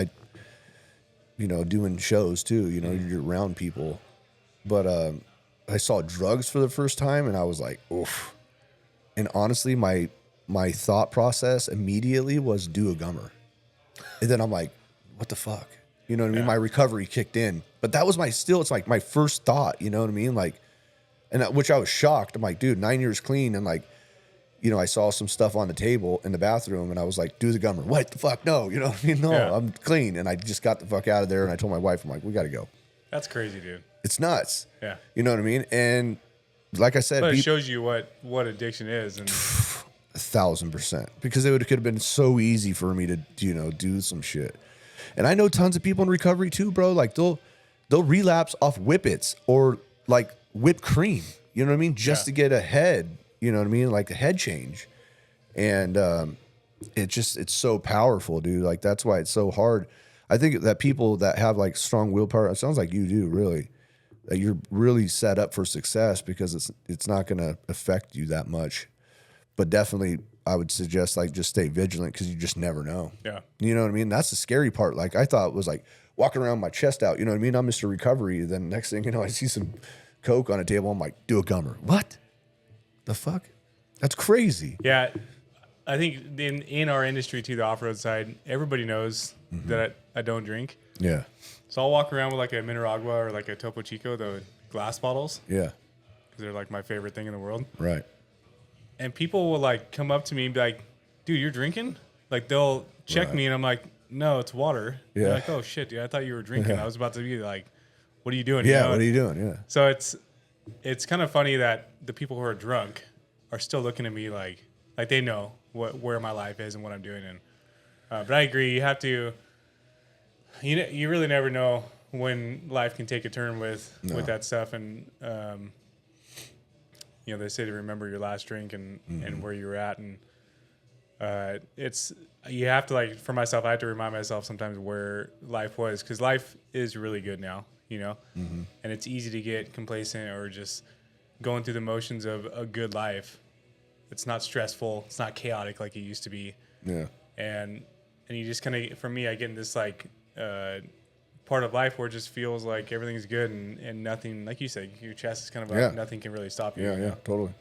doing shows too, you know, you're around people, but I saw drugs for the first time, and I was like, oof. And honestly, my thought process immediately was do a gummer. And then I'm like, what the fuck? You know what I mean? My recovery kicked in. But that was it's like my first thought, you know what I mean? Like, which I was shocked. I'm like, dude, 9 years clean. And like, you know, I saw some stuff on the table in the bathroom, and I was like, do the gummer. What the fuck? No, you know what I mean? No, I'm clean. And I just got the fuck out of there, and I told my wife, I'm like, we got to go. That's crazy, dude. It's nuts. Yeah. You know what I mean? And like I said, but it shows you what addiction is. And 1,000%, because it could have been so easy for me to, you know, do some shit. And I know tons of people in recovery too, bro. Like they'll relapse off whippets or like whipped cream. You know what I mean? Just to get a head. You know what I mean? Like a head change. And it's so powerful, dude. Like that's why it's so hard. I think that people that have like strong willpower, it sounds like you do, really. That you're really set up for success because it's not going to affect you that much. But definitely, I would suggest like just stay vigilant because you just never know. Yeah. You know what I mean? That's the scary part. Like I thought it was like walking around with my chest out. You know what I mean? I'm Mr. Recovery. Then next thing you know, I see some Coke on a table. I'm like, do a gummer. What? The fuck? That's crazy. Yeah. I think in our industry too, the off-road side, everybody knows that I don't drink. Yeah. So I'll walk around with like a Mineragua or like a Topo Chico, the glass bottles. Yeah. Because they're like my favorite thing in the world. Right. And people will like come up to me and be like, dude, you're drinking? Like they'll check me and I'm like, no, it's water. Yeah. They're like, oh shit, dude, I thought you were drinking. I was about to be like, what are you doing? Yeah. You know? What are you doing? Yeah. So it's kind of funny that the people who are drunk are still looking at me like they know where my life is and what I'm doing. And but I agree, you have to. You really never know when life can take a turn with that stuff, and they say to remember your last drink and where you were at, and it's you have to like for myself. I have to remind myself sometimes where life was because life is really good now, and it's easy to get complacent or just going through the motions of a good life. It's not stressful. It's not chaotic like it used to be. Yeah. And you just kind of, for me, I get in this like part of life where it just feels like everything's good and nothing, like you said, your chest is kind of up. Nothing can really stop you. Yeah, yeah, totally.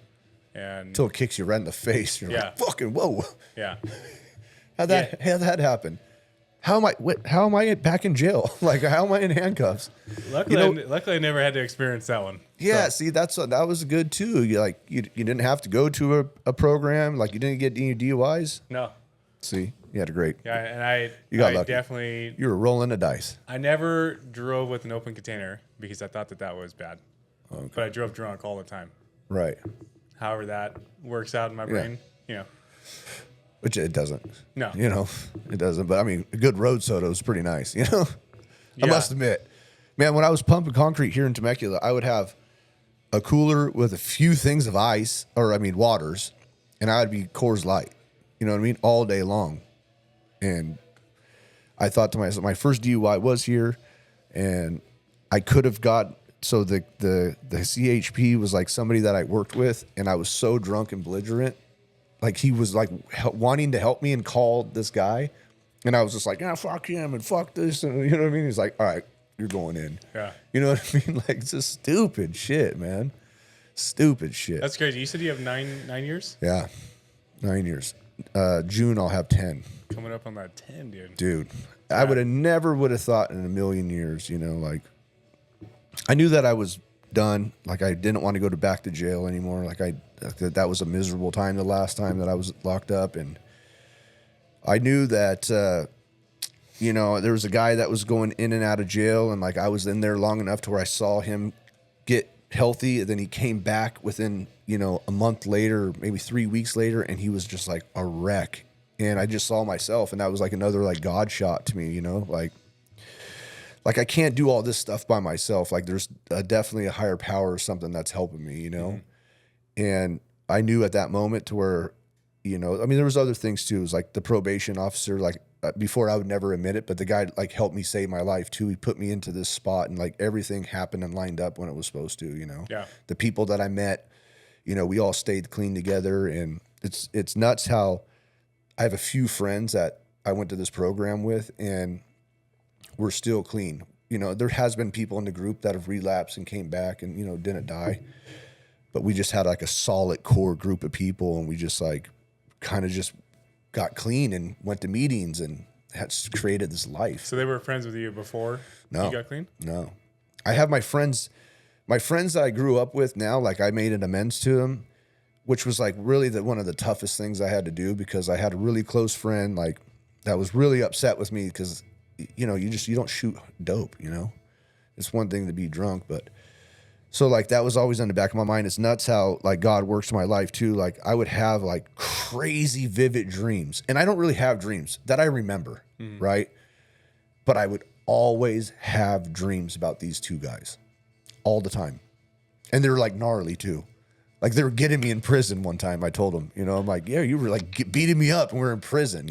And until it kicks you right in the face. You're like, fucking whoa. Yeah. How'd that happen? How am I back in jail? Like, how am I in handcuffs? Luckily, I never had to experience that one. Yeah, see, that was good too. You didn't have to go to a program. Like, you didn't get any DUIs. No. See, you had a great. Yeah, and I got lucky. Definitely. You were rolling the dice. I never drove with an open container because I thought that was bad. Okay. But I drove drunk all the time. Right. However that works out in my brain, Which it doesn't. No. It doesn't. But I mean, a good road soda is pretty nice, Yeah. I must admit. Man, when I was pumping concrete here in Temecula, I would have a cooler with a few things of ice, waters, and I would be Coors Light. You know what I mean? All day long. And I thought to myself, my first DUI was here, and I could have got, so the CHP was like somebody that I worked with, and I was so drunk and belligerent. Like, he was like wanting to help me and called this guy. And I was just like, fuck him and fuck this. And you know what I mean? He's like, all right, you're going in. Yeah. You know what I mean? Like, it's just stupid shit, man. Stupid shit. That's crazy. You said you have nine years? Yeah. 9 years. June, I'll have 10. Coming up on that 10, dude. Dude, I never would have thought in a million years, like, I knew that I was done. Like, I didn't want to go back to jail anymore. Like, that was a miserable time the last time that I was locked up. And I knew that, there was a guy that was going in and out of jail. And like, I was in there long enough to where I saw him get healthy. And then he came back within, a month later, maybe 3 weeks later. And he was just like a wreck. And I just saw myself. And that was like another like God shot to me, like I can't do all this stuff by myself. Like, there's definitely a higher power or something that's helping me, And I knew at that moment to where, there was other things too. It was like the probation officer, like before I would never admit it, but the guy like helped me save my life too. He put me into this spot and like everything happened and lined up when it was supposed to, Yeah. The people that I met, we all stayed clean together. And it's nuts how I have a few friends that I went to this program with and we're still clean. There has been people in the group that have relapsed and came back and, didn't die. But we just had like a solid core group of people and we just like kind of just got clean and went to meetings and had created this life. So they were friends with you before you got clean? No. I have my friends that I grew up with now, like I made an amends to them, which was like really one of the toughest things I had to do because I had a really close friend like that was really upset with me because you don't shoot dope, It's one thing to be drunk, but so like that was always in the back of my mind. It's nuts how like God works in my life too. Like I would have like crazy vivid dreams and I don't really have dreams that I remember, right? but I would always have dreams about these two guys all the time. And they were like gnarly too. Like they were getting me in prison one time. I told them, I'm like, yeah, you were like beating me up and we're in prison,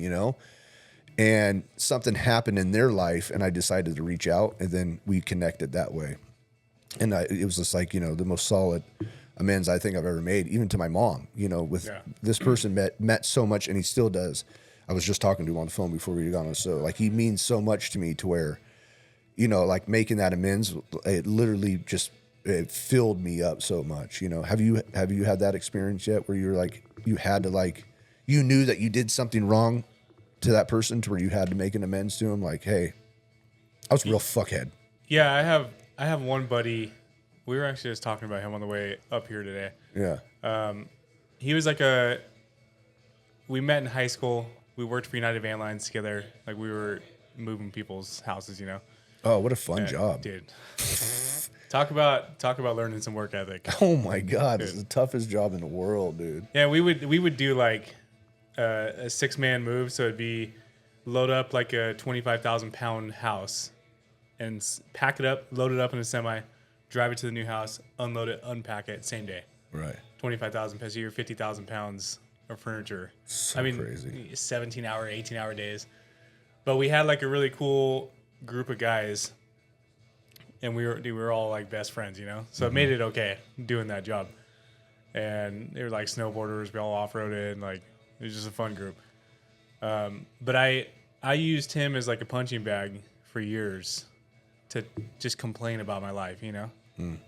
and something happened in their life and I decided to reach out and then we connected that way. And it was just like, the most solid amends I think I've ever made, even to my mom, with this person met so much and he still does. I was just talking to him on the phone before we got on. So like, he means so much to me to where, like making that amends, it literally just, it filled me up so much. Have you had that experience yet where you're like, you had to like, you knew that you did something wrong to that person to where you had to make an amends to him? Like, hey, I was a real fuckhead. Yeah, I have one buddy. We were actually just talking about him on the way up here today. Yeah. He was like we met in high school. We worked for United Van Lines together. Like we were moving people's houses, Oh, what a fun job. Dude. Talk about learning some work ethic. Oh my God. Dude. It's the toughest job in the world, dude. Yeah, we would do like a 6-man move. So it'd be load up like a 25,000 pound house and pack it up, load it up in a semi, drive it to the new house, unload it, unpack it, same day. Right. 25,000 pesos a year, 50,000 pounds of furniture. So crazy. 17-hour, 18-hour days. But we had like a really cool group of guys, and we were all like best friends, So it made it okay doing that job. And they were like snowboarders. We all off-roaded, and like it was just a fun group. But I used him as like a punching bag for years to just complain about my life,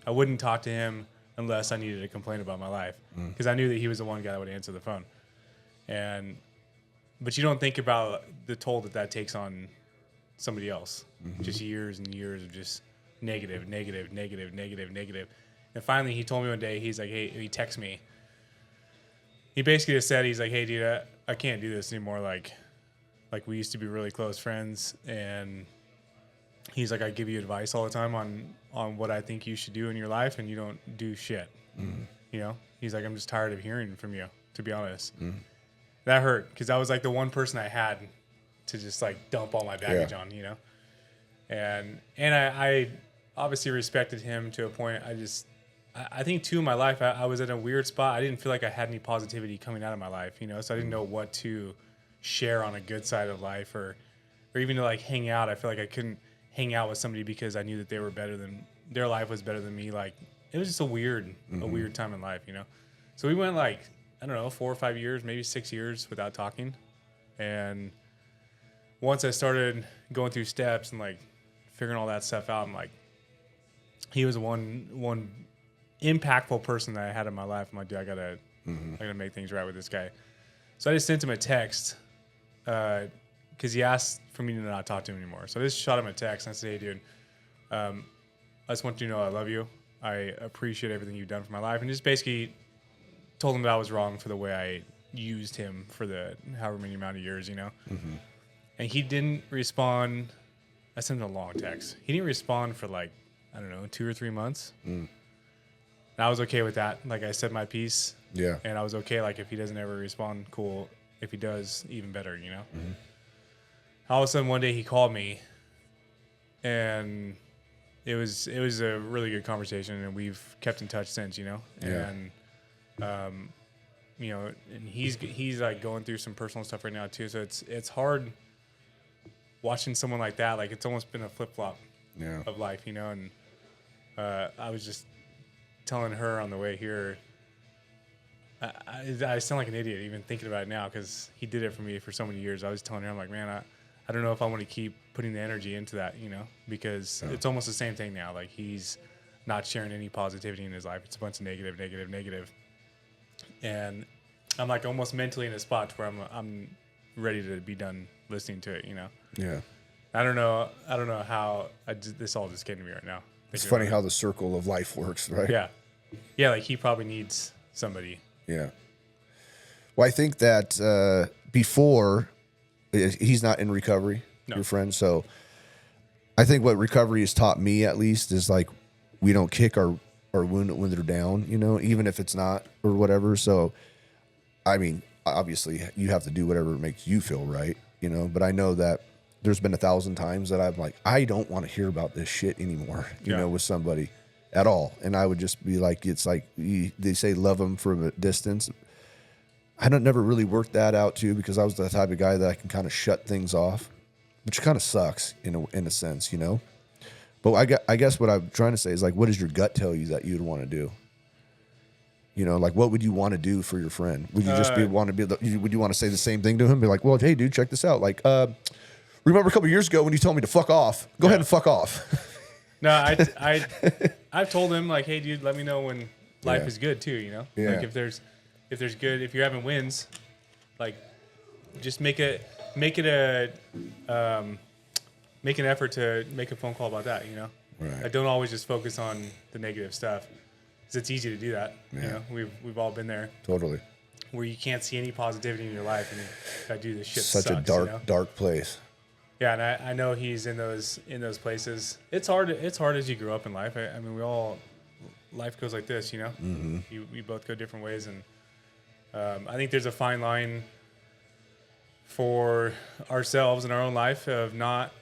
I wouldn't talk to him unless I needed to complain about my life because I knew that he was the one guy that would answer the phone. But you don't think about the toll that takes on somebody else. Just years and years of just negative. And finally he told me one day, he's like, hey, he texted me. He basically just said, he's like, hey dude, I can't do this anymore. Like we used to be really close friends, and he's like, I give you advice all the time on what I think you should do in your life, and you don't do shit. He's like, I'm just tired of hearing from you, to be honest. That hurt because I was like the one person I had to just like dump all my baggage on, and I obviously respected him to a point. I think too in my life I was in a weird spot. I didn't feel like I had any positivity coming out of my life, so I didn't know what to share on a good side of life or even to like hang out. I feel like I couldn't hang out with somebody because I knew that their life was better than me. Like it was just a weird time in life, So we went like, I don't know, 4 or 5 years, maybe 6 years without talking. And once I started going through steps and like figuring all that stuff out, I'm like, he was one impactful person that I had in my life. I'm like, dude, I gotta make things right with this guy. So I just sent him a text because he asked for me to not talk to him anymore. So I just shot him a text and I said, hey, dude, I just want you to know I love you. I appreciate everything you've done for my life. And just basically told him that I was wrong for the way I used him for the however many amount of years, And he didn't respond. I sent him a long text. He didn't respond for like, I don't know, 2 or 3 months. And I was okay with that. Like I said my piece. Yeah. And I was okay. Like if he doesn't ever respond, cool. If he does, even better, All of a sudden one day he called me and it was a really good conversation, and we've kept in touch since, And and he's like going through some personal stuff right now too. So it's hard watching someone like that. Like it's almost been a flip-flop of life, and I was just telling her on the way here, I sound like an idiot even thinking about it now because he did it for me for so many years. I was telling her, I'm like, man, I don't know if I want to keep putting the energy into that, because it's almost the same thing now. Like he's not sharing any positivity in his life. It's a bunch of negative. And I'm like almost mentally in a spot where I'm ready to be done listening to it, Yeah. I don't know how this all just came to me right now. It's funny how the circle of life works, right? Yeah. Yeah, like he probably needs somebody. Yeah. Well, I think that before, he's not in recovery, your friend. So I think what recovery has taught me, at least, is like we don't kick our wound when they're down, even if it's not or whatever. So, I mean, obviously, you have to do whatever makes you feel right, but I know that there's been 1,000 times that I'm like, I don't want to hear about this shit anymore, you know, with somebody at all. And I would just be like, it's like they say love them from a distance. I don't never really worked that out too, because I was the type of guy that I can kind of shut things off, which kind of sucks in a sense, you know. But I guess what I'm trying to say is like, what does your gut tell you that you'd want to do? You know, like what would you want to do for your friend? Would you just would you want to say the same thing to him? Be like, well, hey, dude, check this out. Like, remember a couple years ago when you told me to fuck off? Go ahead and fuck off. No, I've told him like, hey, dude, let me know when life is good too. You know, like if there's good, if you're having wins, like just make an effort to make a phone call about that. You know, I don't always just focus on the negative stuff, because it's easy to do that. You know, we've all been there. Totally. Where you can't see any positivity in your life, and I do this shit. Such sucks, a dark, you know? dark place. Yeah, and I know he's in those places. It's hard as you grow up in life. I mean, life goes like this, you know. Mm-hmm. We both go different ways, and I think there's a fine line for ourselves in our own life of not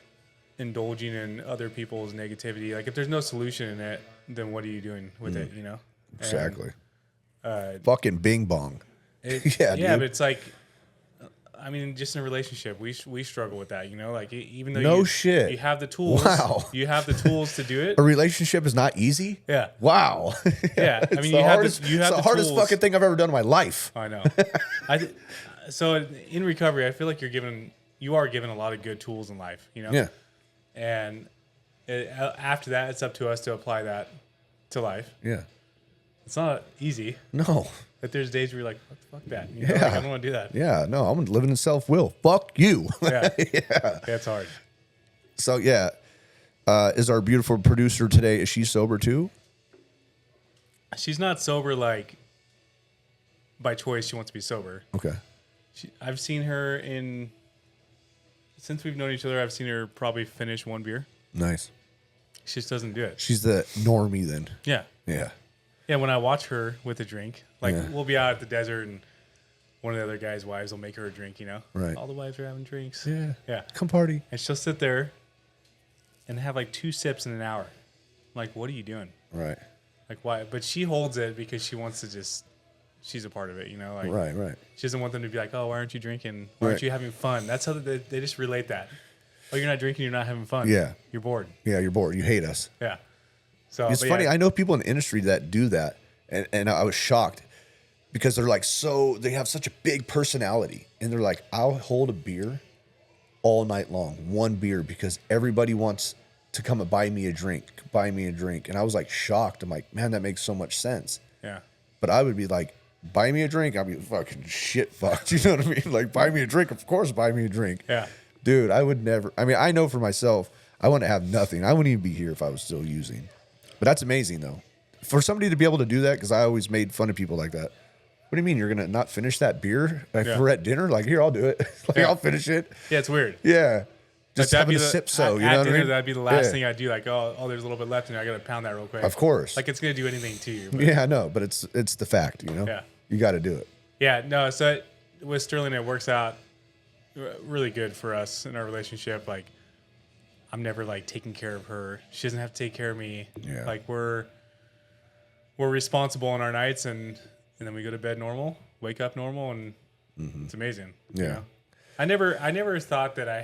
indulging in other people's negativity. Like if there's no solution in it, then what are you doing with it? You know. Exactly. And, fucking bing bong. Yeah, but it's like, I mean, just in a relationship, we struggle with that, you know. Like even though you have the tools, you have the tools to do it. A relationship is not easy. Yeah. Wow. Yeah. I mean, it's the hardest fucking thing I've ever done in my life. I know. So in recovery, I feel like you are given a lot of good tools in life, you know. Yeah. And after that, it's up to us to apply that to life. Yeah. It's not easy. No. But there's days where you're like, fuck that. You know, like, I don't want to do that. Yeah, no, I'm living in self-will. Fuck you. Yeah. Yeah, it's hard. So, yeah. Is our beautiful producer today, is she sober too? She's not sober, like, by choice. She wants to be sober. Okay. I've seen her since we've known each other, I've seen her probably finish one beer. Nice. She just doesn't do it. She's the normie then. Yeah. Yeah. Yeah, when I watch her with a drink, like we'll be out at the desert and one of the other guys' wives will make her a drink, you know? Right. All the wives are having drinks. Yeah. Yeah. Come party. And she'll sit there and have like 2 sips in an hour. I'm like, what are you doing? Right. Like, why? But she holds it because she wants to she's a part of it, you know? Like, right. She doesn't want them to be like, oh, why aren't you drinking? Why aren't you having fun? That's how they just relate that. Oh, you're not drinking, you're not having fun. Yeah. You're bored. Yeah, you're bored. You hate us. Yeah. So it's funny. I know people in the industry that do that. And I was shocked because they're like, they have such a big personality. And they're like, I'll hold a beer all night long, one beer, because everybody wants to come and buy me a drink. And I was like shocked. I'm like, man, that makes so much sense. Yeah. But I would be like, buy me a drink. I'd be fucking shit fucked. You know what I mean? Like, buy me a drink. Of course, buy me a drink. Yeah. Dude, I would never. I mean, I know for myself, I wouldn't have nothing. I wouldn't even be here if I was still using. But that's amazing, though. For somebody to be able to do that, because I always made fun of people like that. What do you mean you're going to not finish that beer if we're at dinner? Like, here, I'll do it. I'll finish it. Yeah, it's weird. Yeah. Just having a sip you know what I mean? That'd be the last Yeah. thing I'd do. Like, oh, there's a little bit left in there. I got to pound that real quick. Of course. Like, it's going to do anything to you. But. Yeah, I know, but it's the fact, you know? Yeah. You got to do it. Yeah, no, so with Sterling, it works out really good for us in our relationship. Like, I'm never, like, taking care of her. She doesn't have to take care of me. Yeah. Like, we're responsible on our nights, and then we go to bed normal, wake up normal, and it's amazing. Yeah. You know? I never thought that I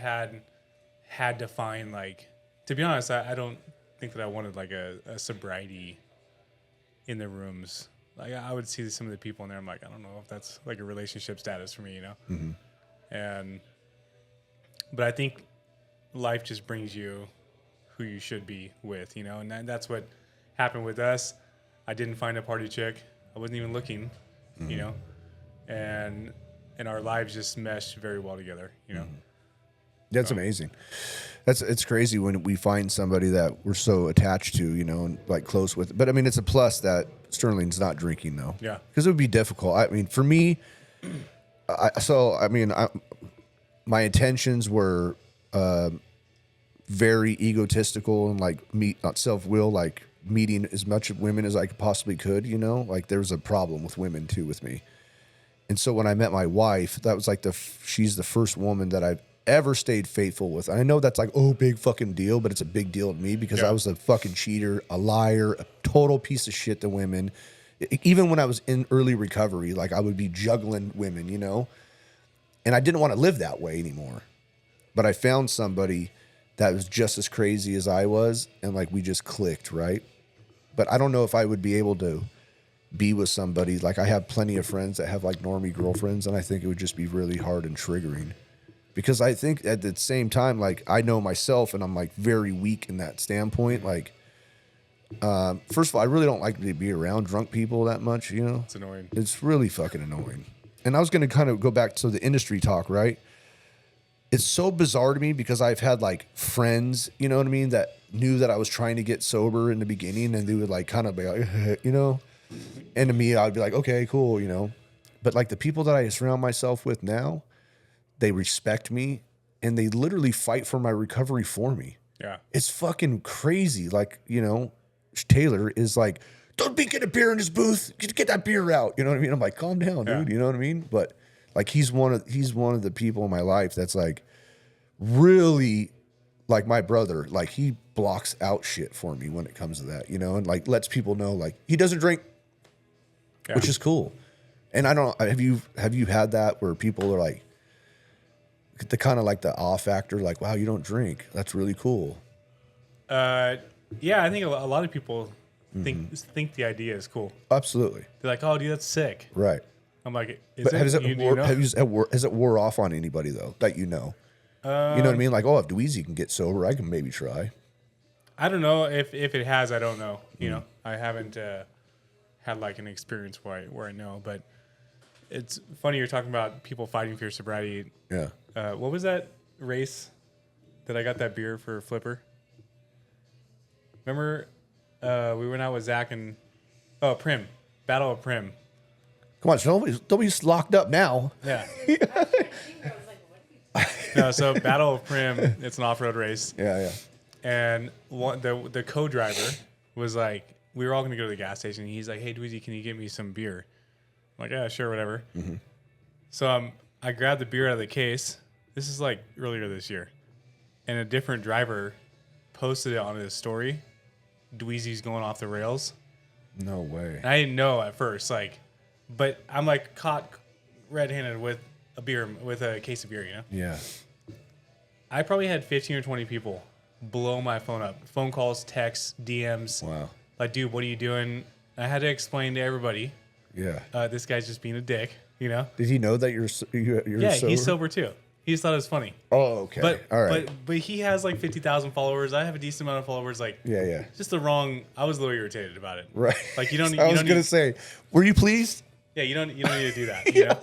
had to find, like, to be honest, I don't think that I wanted like a sobriety in the rooms. Like, I would see some of the people in there. I'm like, I don't know if that's like a relationship status for me, you know? But I think life just brings you who you should be with, you know? And that's what happened with us. I didn't find a party chick. I wasn't even looking, you know? And our lives just meshed very well together, you know? That's amazing. It's crazy when we find somebody that we're so attached to, you know, and like close with. But I mean, it's a plus that Sterling's not drinking though. Yeah. Because it would be difficult. I mean, for me, my intentions were very egotistical and like not self-will, like meeting as much women as I possibly could, you know, like there was a problem with women too with me. And so when I met my wife, that was like she's the first woman that I've ever stayed faithful with. I know that's like, oh, big fucking deal, but it's a big deal to me because I was a fucking cheater, a liar, a total piece of shit to women. Even when I was in early recovery, like I would be juggling women, you know? And I didn't want to live that way anymore. But I found somebody that was just as crazy as I was, and like we just clicked, right? But I don't know if I would be able to be with somebody. Like I have plenty of friends that have like normie girlfriends, and I think it would just be really hard and triggering. Because I think at the same time, like I know myself and I'm like very weak in that standpoint. Like, first of all, I really don't like to be around drunk people that much, you know? It's annoying. It's really fucking annoying. And I was going to kind of go back to the industry talk, right? It's so bizarre to me because I've had like friends, you know what I mean, that knew that I was trying to get sober in the beginning and they would like kind of be like, you know? And to me, I'd be like, okay, cool, you know? But like the people that I surround myself with now, they respect me and they literally fight for my recovery for me. Yeah. It's fucking crazy. Like, you know, Taylor is like, don't be getting a beer in his booth. Get that beer out. You know what I mean? I'm like, calm down, dude. You know what I mean? But like, he's one of the people in my life that's like really like my brother. Like he blocks out shit for me when it comes to that, you know, and like lets people know like he doesn't drink, which is cool. And I don't, have you had that where people are like, the kind of like the awe factor, like, wow, you don't drink. That's really cool. Yeah, I think a lot of people think the idea is cool. Absolutely. They're like, oh, dude, that's sick. Right. I'm like, Has it wore off on anybody though that you know? You know what I mean? Like, oh, if Dweezy can get sober, I can maybe try. I don't know if it has. I don't know. You know, I haven't had like an experience where I know, but it's funny you're talking about people fighting for your sobriety. Yeah. What was that race that I got that beer for Flipper? Remember, we went out with Zach and Prim, Battle of Prim. Come on, don't be locked up now. Yeah. No, so Battle of Prim, it's an off-road race. Yeah. And the co-driver was like, we were all going to go to the gas station. And he's like, hey, Dweezy, can you get me some beer? I'm like, yeah, sure, whatever. Mm-hmm. So I grabbed the beer out of the case. This is like earlier this year. And a different driver posted it on his story. Dweezy's going off the rails. No way. And I didn't know at first, like, but I'm like caught red-handed with a case of beer, you know? Yeah. I probably had 15 or 20 people blow my phone up. Phone calls, texts, DMs. Wow. Like, dude, what are you doing? I had to explain to everybody. Yeah. This guy's just being a dick, you know? Did he know that you're yeah, sober? He's sober too. He just thought it was funny. Oh, okay. But all right. But he has like 50,000 followers. I have a decent amount of followers. Like, yeah. Just the wrong. I was a little irritated about it. Right. Like you don't. I was gonna say, were you pleased? Yeah, you don't need to do that. You know?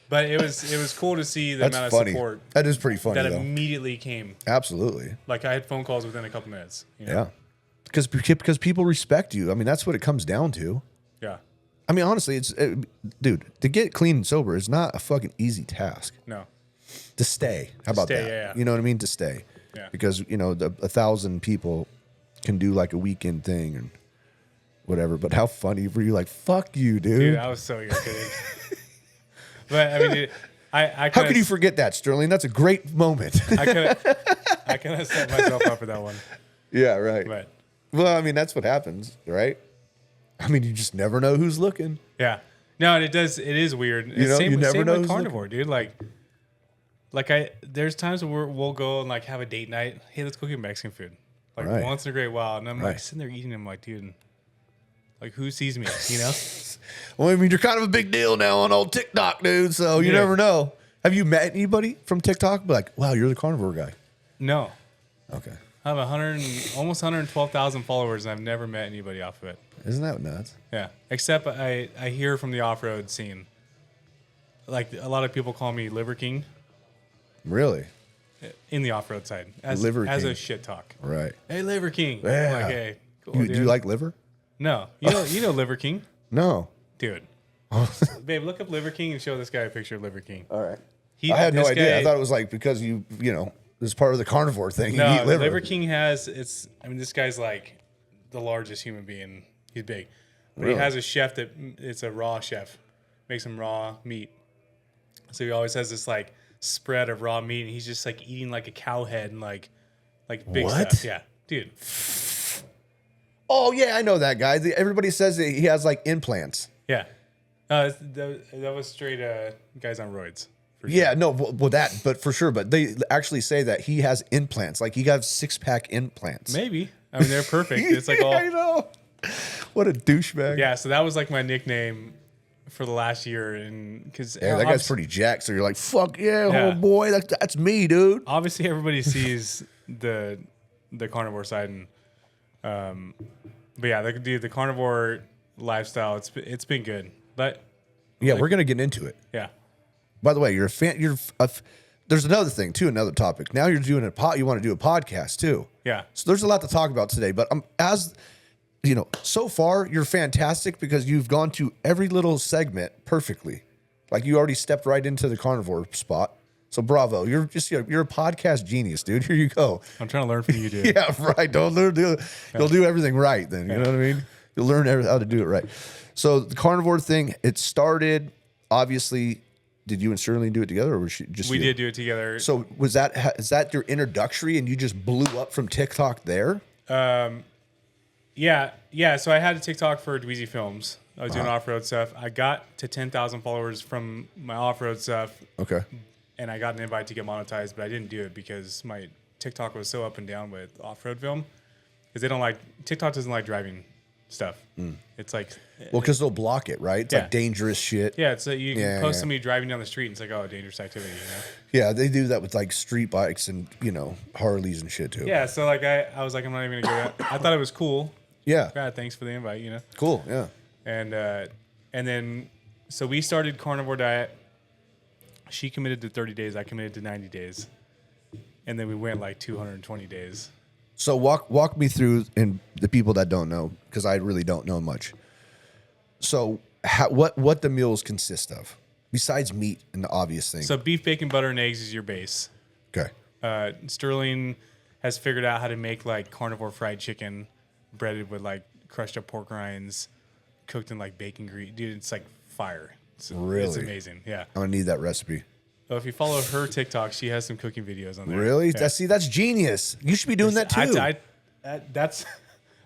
But it was cool to see the amount of support. That is pretty funny. That immediately came. Absolutely. Like I had phone calls within a couple minutes. You know? Yeah. Because people respect you. I mean, that's what it comes down to. Yeah. I mean, honestly, dude, to get clean and sober is not a fucking easy task. No. To stay. How about that? Yeah. You know what I mean? To stay. Yeah. Because, you know, 1,000 people can do like a weekend thing and whatever. But how funny were you? Like, fuck you, dude. Dude, I was so irritated. But I mean, dude, I how could you forget that, Sterling? That's a great moment. I kind of set myself up for that one. Yeah, right. But well, I mean, that's what happens, right? I mean, you just never know who's looking. Yeah. No, and it is weird. You know, you never know who's carnivore, dude. Like there's times where we'll go and like have a date night. Hey, let's go get Mexican food. Like once in a great while, and I'm like sitting there eating. I'm like, dude, like who sees me? You know? Well, I mean, you're kind of a big deal now on old TikTok, dude. So you never know. Have you met anybody from TikTok? Be like, wow, you're the carnivore guy. No. Okay. I have almost 112,000 followers, and I've never met anybody off of it. Isn't that nuts? Yeah. Except I hear from the off-road scene. Like a lot of people call me Liver King. Really? In the off-road side. As a shit talk. Right. Hey, Liver King. Yeah. I'm like, hey, cool, do you like liver? No. You know Liver King? No. Dude. Babe, look up Liver King and show this guy a picture of Liver King. All right. I had no idea. I thought it was like because you know, this part of the carnivore thing. No, you eat liver. Liver King this guy's like the largest human being. He's big. But He has a chef it's a raw chef. Makes him raw meat. So he always has this like spread of raw meat, and he's just like eating like a cow head and like big What? stuff. Yeah, dude. Oh yeah, I know that guy. Everybody says that he has like implants. Yeah. That was straight guys on roids. For sure. Yeah, no, well that, but for sure. But they actually say that he has implants. Like he got 6-pack implants. Maybe. I mean, they're perfect. It's like all. I know. What a douchebag. Yeah, so that was like my nickname for the last year, and because Yeah, that guy's pretty jacked. So you're like, fuck yeah, oh boy, that's me, dude. Obviously, everybody sees the carnivore side, and but yeah, the carnivore lifestyle. It's been good, but yeah, we're gonna get into it. Yeah. By the way, you're a fan. There's another thing too. Another topic. Now you're doing you want to do a podcast too. Yeah. So there's a lot to talk about today. But as you know, so far you're fantastic because you've gone to every little segment perfectly. Like you already stepped right into the carnivore spot. So bravo. You're a podcast genius, dude. Here you go. I'm trying to learn from you, dude. Yeah, right. You'll do everything right then. You know what I mean? You'll learn how to do it right. So the carnivore thing, it started obviously. Did you and Sterling do it together, or was she just? We did do it together. So is that your introductory, and you just blew up from TikTok there? Yeah. So I had a TikTok for Dweezy Films. I was doing off-road stuff. I got to 10,000 followers from my off-road stuff. Okay. And I got an invite to get monetized, but I didn't do it because my TikTok was so up and down with off-road film. Because TikTok doesn't like driving stuff. It's like, well, because they'll block it, right? It's like dangerous shit. Yeah, it's you can post somebody driving down the street, and it's like, oh, dangerous activity, you know? Yeah, they do that with like street bikes and Harleys and shit too. Yeah, so like I was like, I'm not even gonna go. I thought it was cool. Yeah. God, thanks for the invite, you know? Cool. Yeah. And then so we started carnivore diet. She committed to 30 days. I committed to 90 days, and then we went like 220 days. So walk me through, and the people that don't know, because I really don't know much. So what the meals consist of besides meat and the obvious thing? So beef, bacon, butter, and eggs is your base. Okay. Sterling has figured out how to make like carnivore fried chicken, breaded with like crushed up pork rinds, cooked in like bacon grease. Dude, it's like fire. It's amazing. Yeah. I'm gonna need that recipe. So if you follow her TikTok, she has some cooking videos on there. Really? Yeah. That's genius. You should be doing that too.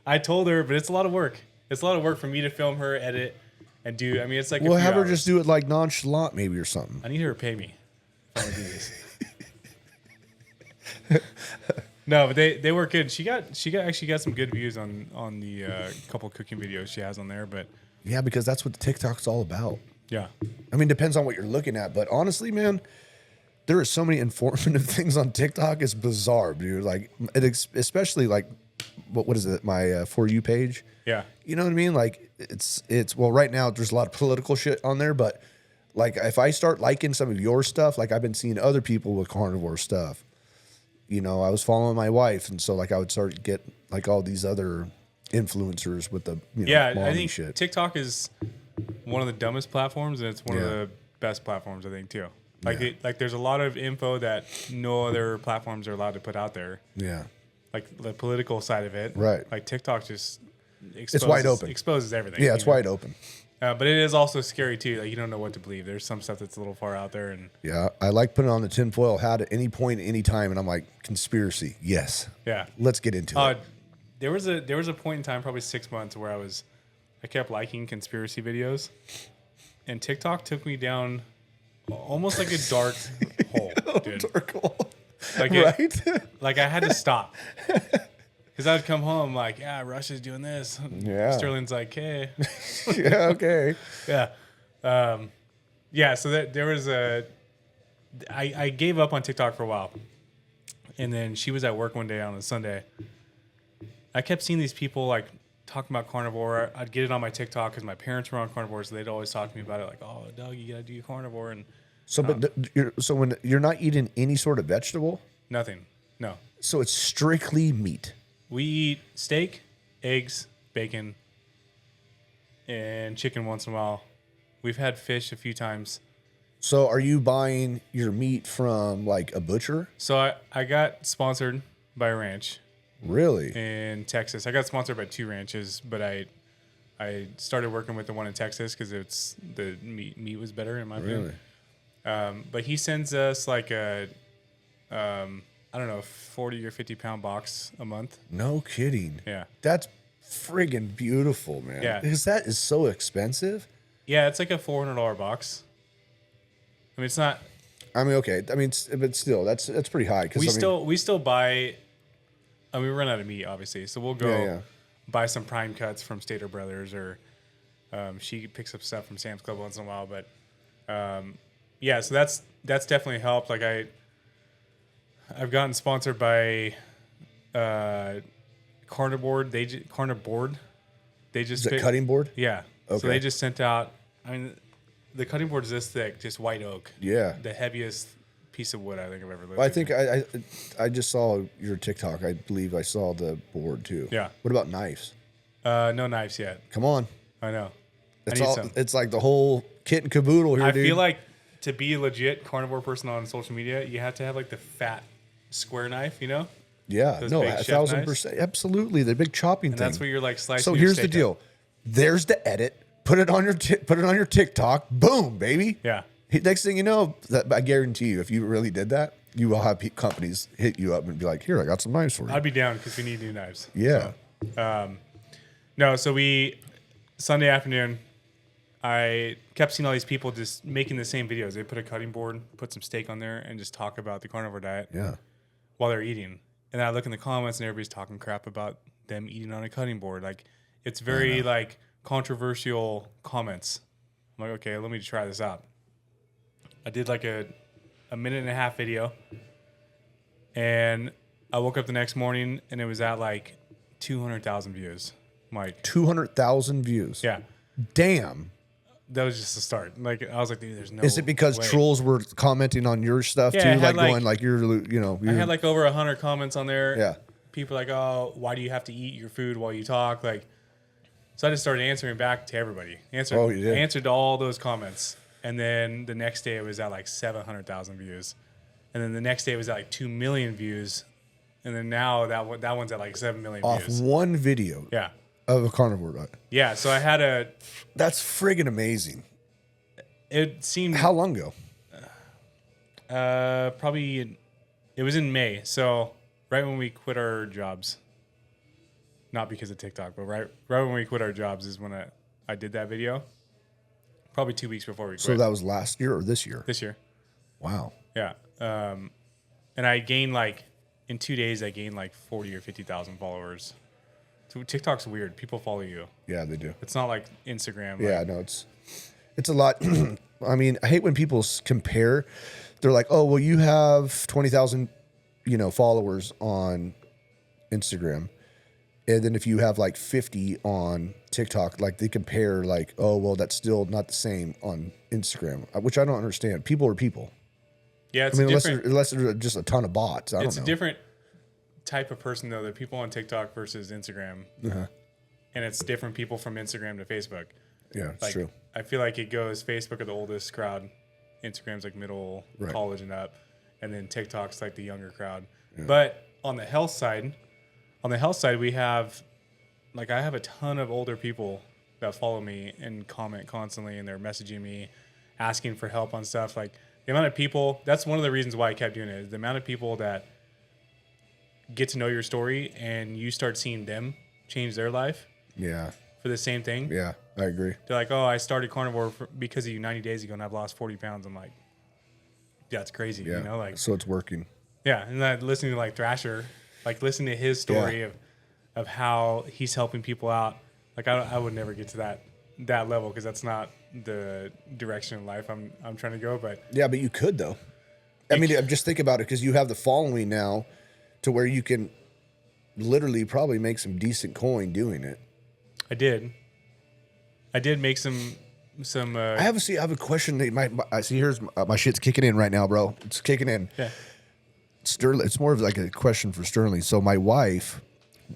I told her, but it's a lot of work. It's a lot of work for me to film her, edit, and do. I mean, it's like well, have her just do it like nonchalant, maybe, or something. I need her to pay me if I want to do this. No, but they work good. She actually got some good views on the couple cooking videos she has on there. But yeah, because that's what the TikTok's all about. Yeah. I mean, depends on what you're looking at, but honestly, man, there are so many informative things on TikTok. It's bizarre, dude. Like, especially like, what is it? My For You page. Yeah. You know what I mean? Like, it's well, right now there's a lot of political shit on there, but like, if I start liking some of your stuff, like I've been seeing other people with carnivore stuff. I was following my wife, and so like I would start to get like all these other influencers with the I think shit. TikTok is one of the dumbest platforms, and it's one of the best platforms, I think, too. Like, there's a lot of info that no other platforms are allowed to put out there. Yeah. Like the political side of it. Right. Like TikTok just it's wide open. Exposes everything. Yeah, it's wide open. But it is also scary too. Like you don't know what to believe. There's some stuff that's a little far out there, and yeah, I like putting on the tinfoil hat at any point, any time, and I'm like, conspiracy. Yes. Yeah. Let's get into it. There was a point in time, probably 6 months, where I kept liking conspiracy videos, and TikTok took me down almost like a dark hole, dude. Dark hole. Like right? Like I had to stop. Because I'd come home like, yeah, Russia's doing this. Yeah. Sterling's like, hey. Yeah, okay. Yeah. So there was I gave up on TikTok for a while. And then she was at work one day on a Sunday. I kept seeing these people like talking about carnivore. I'd get it on my TikTok because my parents were on carnivore, so they'd always talk to me about it like, oh, Doug, you got to do carnivore. And so, so when you're not eating any sort of vegetable? Nothing. No. So it's strictly meat. We eat steak, eggs, bacon, and chicken once in a while. We've had fish a few times. So are you buying your meat from like a butcher? So I got sponsored by a ranch. Really? In Texas. I got sponsored by 2 ranches, but I started working with the one in Texas because the meat was better in my opinion. But he sends us like a, I don't know, 40 or 50 pound box a month. No kidding. Yeah. That's friggin' beautiful, man. Yeah. Because that is so expensive. Yeah, it's like a $400 box. I mean, it's not. I mean, okay. I mean, but still, that's pretty high. We still buy. I mean, we run out of meat, obviously, so we'll go buy some prime cuts from Stater Brothers, or she picks up stuff from Sam's Club once in a while. But yeah, so that's definitely helped. Like I've gotten sponsored by Carnivore. Carnivore. They just is it cutting board? Yeah. Okay. So they just sent out. I mean, the cutting board is this thick, just white oak. Yeah. The heaviest piece of wood I think I've ever lived. Well, I think I just saw your TikTok. I believe I saw the board too. Yeah. What about knives? No knives yet. Come on. I know. It's I need all. some. It's like the whole kit and caboodle here, I dude. feel like to be a legit carnivore person on social media, you have to have like the fat square knife, you know? Yeah, Those no, big chef 1,000%, absolutely. The big chopping And thing. that's where you're like slicing. So your here's the steak deal. up. There's the edit. Put it on your TikTok. Boom, baby. Yeah. Next thing you know, I guarantee you, if you really did that, you will have companies hit you up and be like, "Here, I got some knives for you." I'd be down because we need new knives. Yeah. So, no, so Sunday afternoon, I kept seeing all these people just making the same videos. They put a cutting board, put some steak on there, and just talk about the carnivore diet Yeah. while they're eating. And then I look in the comments, and everybody's talking crap about them eating on a cutting board. Like, it's very like controversial comments. I'm like, okay, let me try this out. I did like a minute and a half video, and I woke up the next morning, and it was at like 200,000 views. I'm like, 200,000 views. yeah. Damn. That was just the start. Like, I was like, dude, there's no. Is it because way. trolls were commenting on your stuff Yeah, too? I had Like going like you're, you know, I had like over 100 comments on there. Yeah. People like, oh, why do you have to eat your food while you talk? Like, so I just started answering back to everybody. Oh, you did? Answered to all those comments. And then the next day it was at like 700,000 views. And then the next day it was at like 2 million views. And then now that one's at like 7 million off views. one video Yeah. of a carnivore diet. Yeah. So I had That's friggin' amazing. it seemed How long ago? probably, it was in May. So right when we quit our jobs. Not because of TikTok, but right when we quit our jobs is when I did that video. Probably 2 weeks before we quit. So that was last year or this year? This year. Wow. Yeah. And I gained like, in 2 days, I gained like 40 or 50,000 followers. So TikTok's weird. People follow you. Yeah, they do. It's not like Instagram. Yeah, like, no, it's a lot. I mean, I hate when people compare. They're like, "Oh, well, you have 20,000, followers on Instagram." And then if you have like 50 on TikTok, like they compare like, "Oh, well, that's still not the same on Instagram," which I don't understand. People are people. Yeah, it's I mean, different. unless there's just a ton of bots. I don't know. It's a different type of person though. The people on TikTok versus Instagram, and it's different people from Instagram to Facebook. Yeah, it's Like, true. I feel like it goes Facebook are the oldest crowd, Instagram's like middle, Right. college and up, and then TikTok's like the younger crowd. But on the health side, we have, like, I have a ton of older people that follow me and comment constantly, and they're messaging me, asking for help on stuff. Like, the amount of people, that's one of the reasons why I kept doing it, is the amount of people that get to know your story and you start seeing them change their life Yeah, for the same thing. yeah, I agree. They're like, oh, I started carnivore because of you 90 days ago and I've lost 40 pounds. I'm like, yeah, it's crazy. Yeah, You know, like, so it's working. yeah. And then listening to like Thrasher, like listening to his story of how he's helping people out. Like, I would never get to that level because that's not the direction in life I'm trying to go. But Yeah, but you could though. I mean, just think about it because you have the following now, to where you can literally probably make some decent coin doing it. I did make some. I have a question. I see. Here's my shit's kicking in right now, bro. It's kicking in. Yeah. Sterling. It's more of like a question for Sterling. So my wife,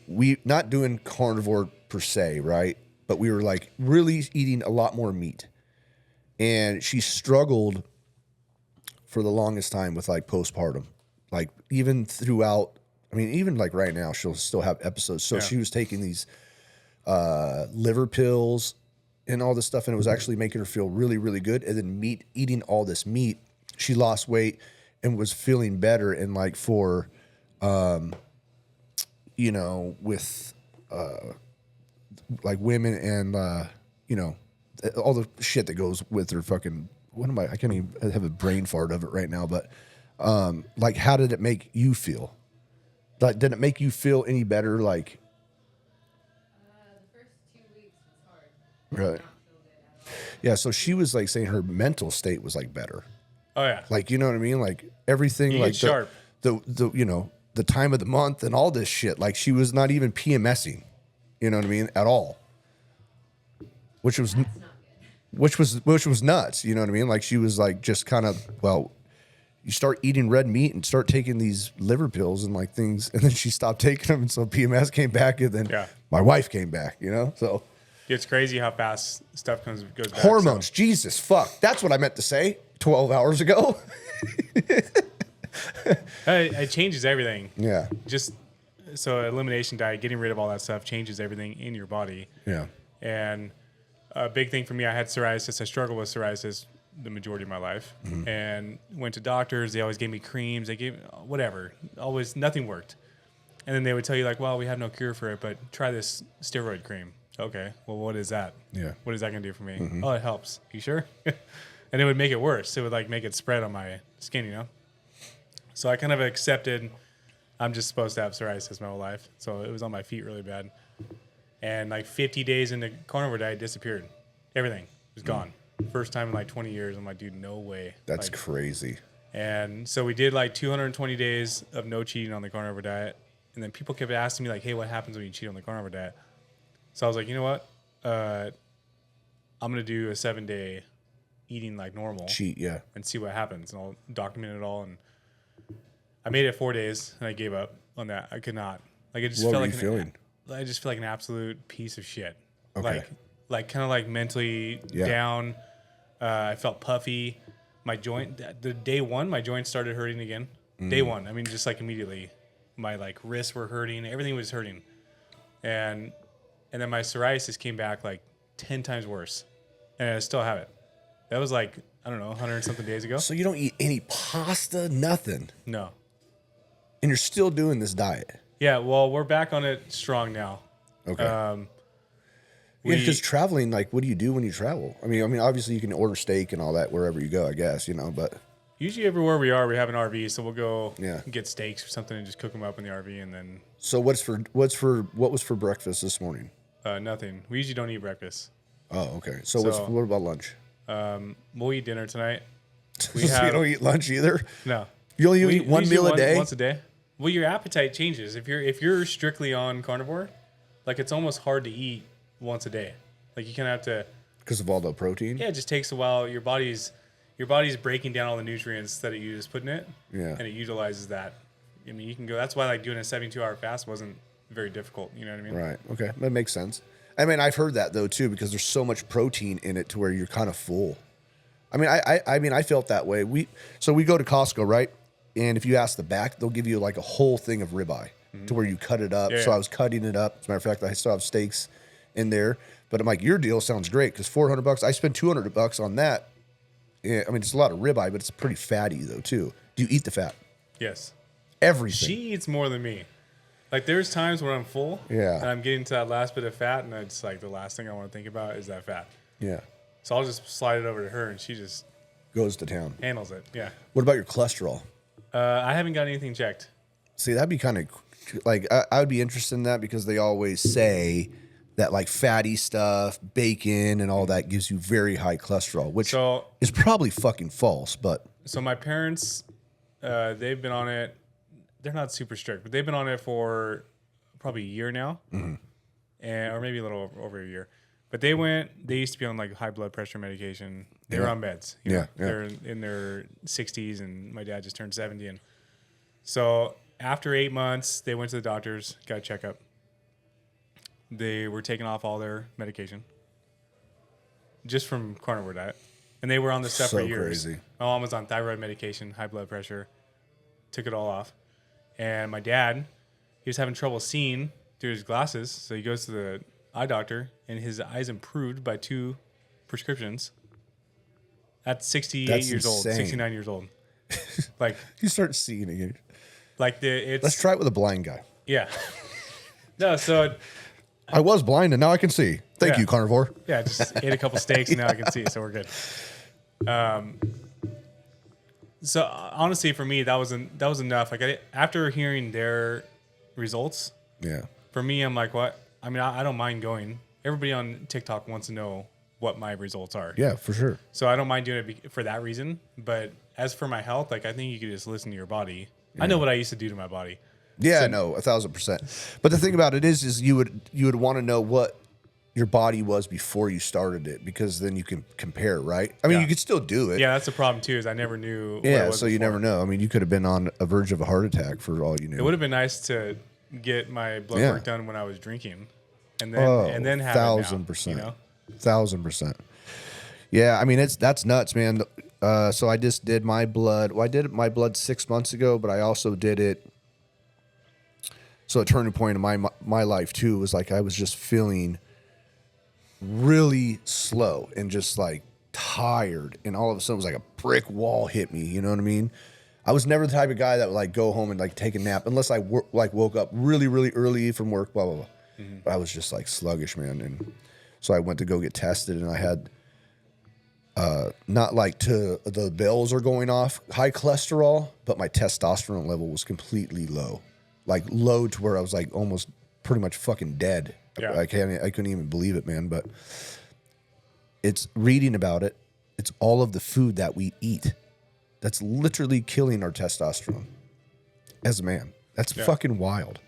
we not doing carnivore per se, right? But we were like really eating a lot more meat, and she struggled for the longest time with like postpartum, like even throughout. I mean, even like right now, she'll still have episodes. So she was taking these liver pills and all this stuff, and it was actually making her feel really, really good. And then eating all this meat, she lost weight and was feeling better. And like for, you know, with like women and, you know, all the shit that goes with their fucking, I can't even have a brain fart of it right now, but like, how did it make you feel? Like, did it make you feel any better? Like, The first 2 weeks was hard. really? Not feel good at all. Yeah. So she was like saying her mental state was like better. Oh yeah. Like, you know what I mean? Like everything, You like get sharp. the you know, the time of the month and all this shit. Like she was not even PMSing, you know what I mean, at all. Which was That's not good. which was nuts, you know what I mean? Like she was like just kind of, well, you start eating red meat and start taking these liver pills and like things, and then she stopped taking them, and so PMS came back, and then Yeah. my wife came back, you know? So It's crazy how fast stuff goes back. hormones, So, Jesus fuck. That's what I meant to say 12 hours ago. it changes everything. Yeah. Just so elimination diet, getting rid of all that stuff changes everything in your body. Yeah. And a big thing for me, I had psoriasis. I struggled with psoriasis the majority of my life, and went to doctors. They always gave me creams. They gave whatever. Always nothing worked. And then they would tell you like, well, we have no cure for it, but try this steroid cream. Okay, well, what is that? Yeah. What is that going to do for me? Oh, it helps. You sure? And it would make it worse. It would like make it spread on my skin, you know? So I kind of accepted I'm just supposed to have psoriasis my whole life. So it was on my feet really bad. And like 50 days into carnivore diet, disappeared. Everything was gone. First time in like 20 years. I'm like, dude, no way. That's Like, crazy. and so we did like 220 days of no cheating on the carnivore diet. And then people kept asking me like, hey, what happens when you cheat on the carnivore diet? So I was like, you know what? I'm going to do a 7-day eating like normal Cheat, yeah. and see what happens. And I'll document it all. And I made it 4 days and I gave up on that. I could not. Like, it just What felt were like you feeling? I just feel like an absolute piece of shit. Okay. Like kind of like mentally Yeah. down. I felt puffy. My joint, the day one, my joints started hurting again. Day one, I mean, just like immediately, my like wrists were hurting. Everything was hurting, and then my psoriasis came back like 10 times worse, and I still have it. That was like, I don't know, 100 and something days ago. So you don't eat any pasta, nothing, No. and you're still doing this diet. Yeah. Well, we're back on it strong now. Okay. Yeah, We- because traveling, like, what do you do when you travel? I mean, obviously you can order steak and all that wherever you go, I guess, you know. But Usually everywhere we are, we have an RV, so we'll go Yeah. get steaks or something and just cook them up in the RV, and then so what was for breakfast this morning? nothing. We usually don't eat breakfast. Oh, okay. So, So- what about lunch? We'll eat dinner tonight. So you don't eat lunch either. No. You only We eat one usually meal a day. Once a day. Well, your appetite changes if you're strictly on carnivore. Like, it's almost hard to eat once a day. Like, you kind of have to. Because of all the protein. Yeah, it just takes a while. Your body's breaking down all the nutrients that it uses putting it. Yeah. And it utilizes that. I mean, you can go. That's why like doing a 72-hour fast wasn't very difficult. You know what I mean? Right. Okay. That makes sense. I mean, I've heard that though too, because there's so much protein in it to where you're kind of full. I mean, I mean, I felt that way. We go to Costco, right? And if you ask the back, they'll give you like a whole thing of ribeye to where you cut it up. Yeah. So I was cutting it up. As a matter of fact, I still have steaks in there. But I'm like, your deal sounds great because $400. I spent $200 on that. Yeah, I mean, it's a lot of ribeye, but it's pretty fatty though too. Do you eat the fat? Yes. Everything. She eats more than me. Like, there's times when I'm full. Yeah. And I'm getting to that last bit of fat, and it's like the last thing I want to think about is that fat. Yeah. So I'll just slide it over to her, and she just Goes to town. handles it. Yeah. What about your cholesterol? I haven't got anything checked. See, that'd be kind of like I would be interested in that because they always say that like fatty stuff, bacon, and all that gives you very high cholesterol, which So is probably fucking false. But my parents, they've been on it. They're not super strict, but they've been on it for probably a year now, and or maybe a little over a year. But they used to be on like high blood pressure medication. They were Yeah. on meds. You know? Yeah, yeah. They're in their 60s, and my dad just turned 70. And so after 8 months, they went to the doctors, got a checkup. They were taking off all their medication just from carnivore diet. And they were on this stuff So for years. crazy. My mom was on thyroid medication, high blood pressure, took it all off. And my dad, he was having trouble seeing through his glasses. So he goes to the eye doctor, and his eyes improved by 2 prescriptions. at 68 That's years old, insane. 69 years old. Like, You start seeing again. it's Let's try it with a blind guy. yeah. No, so I was blind and now I can see. Thank Yeah. you, carnivore. yeah, just ate a couple steaks and now I can see, so we're good. So honestly, for me, that was enough. Like after hearing their results, Yeah. for me, I'm like, what? I mean, I don't mind going. Everybody on TikTok wants to know what my results are. Yeah, for sure. So I don't mind doing it for that reason. But as for my health, like I think you could just listen to your body. I know what I used to do to my body. Yeah, no, 1,000%. But the thing about it is you would want to know what your body was before you started it, because then you can compare, right? I mean, Yeah. you could still do it. Yeah, that's the problem too. Is I never knew. what it Yeah, was so you before. never know. I mean, you could have been on a verge of a heart attack for all you knew. It would have been nice to get my blood Yeah. work done when I was drinking, and then have 1,000%. it now, you know? 1,000%. Yeah, I mean that's nuts, man. So I just did my blood. Well, I did my blood 6 months ago, but I also did it. So a turning point in my life too was like I was just feeling really slow and just like tired, and all of a sudden it was like a brick wall hit me. You know what I mean? I was never the type of guy that would like go home and like take a nap unless I woke up really really early from work. Blah blah blah. But I was just like sluggish, man, and so I went to go get tested, and I had not like the bells are going off, high cholesterol, but my testosterone level was completely low, like low to where I was like almost pretty much fucking dead. Yeah. I couldn't even believe it, man. But it's reading about it. It's all of the food that we eat that's literally killing our testosterone as a man. That's fucking wild.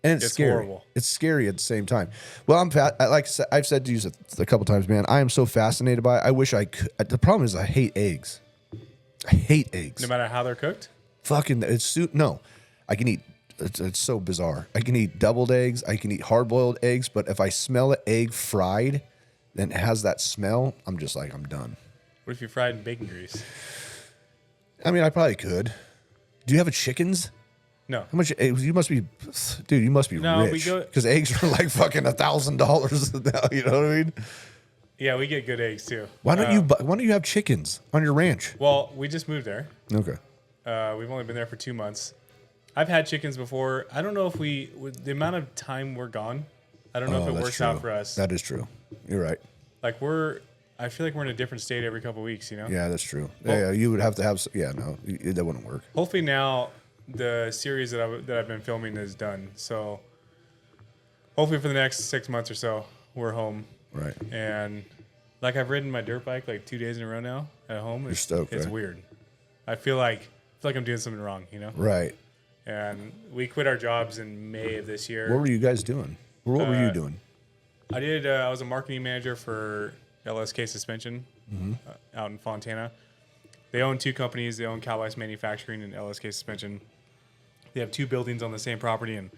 And it's scary. horrible. It's scary at the same time. Well, I'm fat. Like I've said to you a couple times, man. I am so fascinated by it. I wish I could. The problem is I hate eggs. I hate eggs. No matter how they're cooked. Fucking no. I can eat. It's so bizarre. I can eat deviled eggs. I can eat hard boiled eggs. But if I smell an egg fried, then it has that smell. I'm just like I'm done. What if you fried in bacon grease? I mean, I probably could. Do you have a chickens? No. How much? You must be, dude. You must be No, we rich go- because eggs are like fucking $1,000 now. You know what I mean? Yeah, we get good eggs too. Why don't you have chickens on your ranch? Well, we just moved there. Okay. We've only been there for 2 months. I've had chickens before. I don't know if with the amount of time we're gone, I don't know if it that's works true. out for us. That is true. You're right. Like I feel like we're in a different state every couple of weeks, you know? Yeah, that's true. Yeah, you would have to have. Yeah, no, that wouldn't work. Hopefully now the series that I've been filming is done. So hopefully for the next 6 months or so, we're home. Right. And like I've ridden my dirt bike like 2 days in a row now at home. You're stoked, It's right? weird. I feel like I'm doing something wrong, you know? Right. And we quit our jobs in May of this year. What were you guys doing? What were you doing? I was a marketing manager for LSK Suspension out in Fontana. They own 2 companies. They own Cowboys Manufacturing and LSK Suspension. They have 2 buildings on the same property. And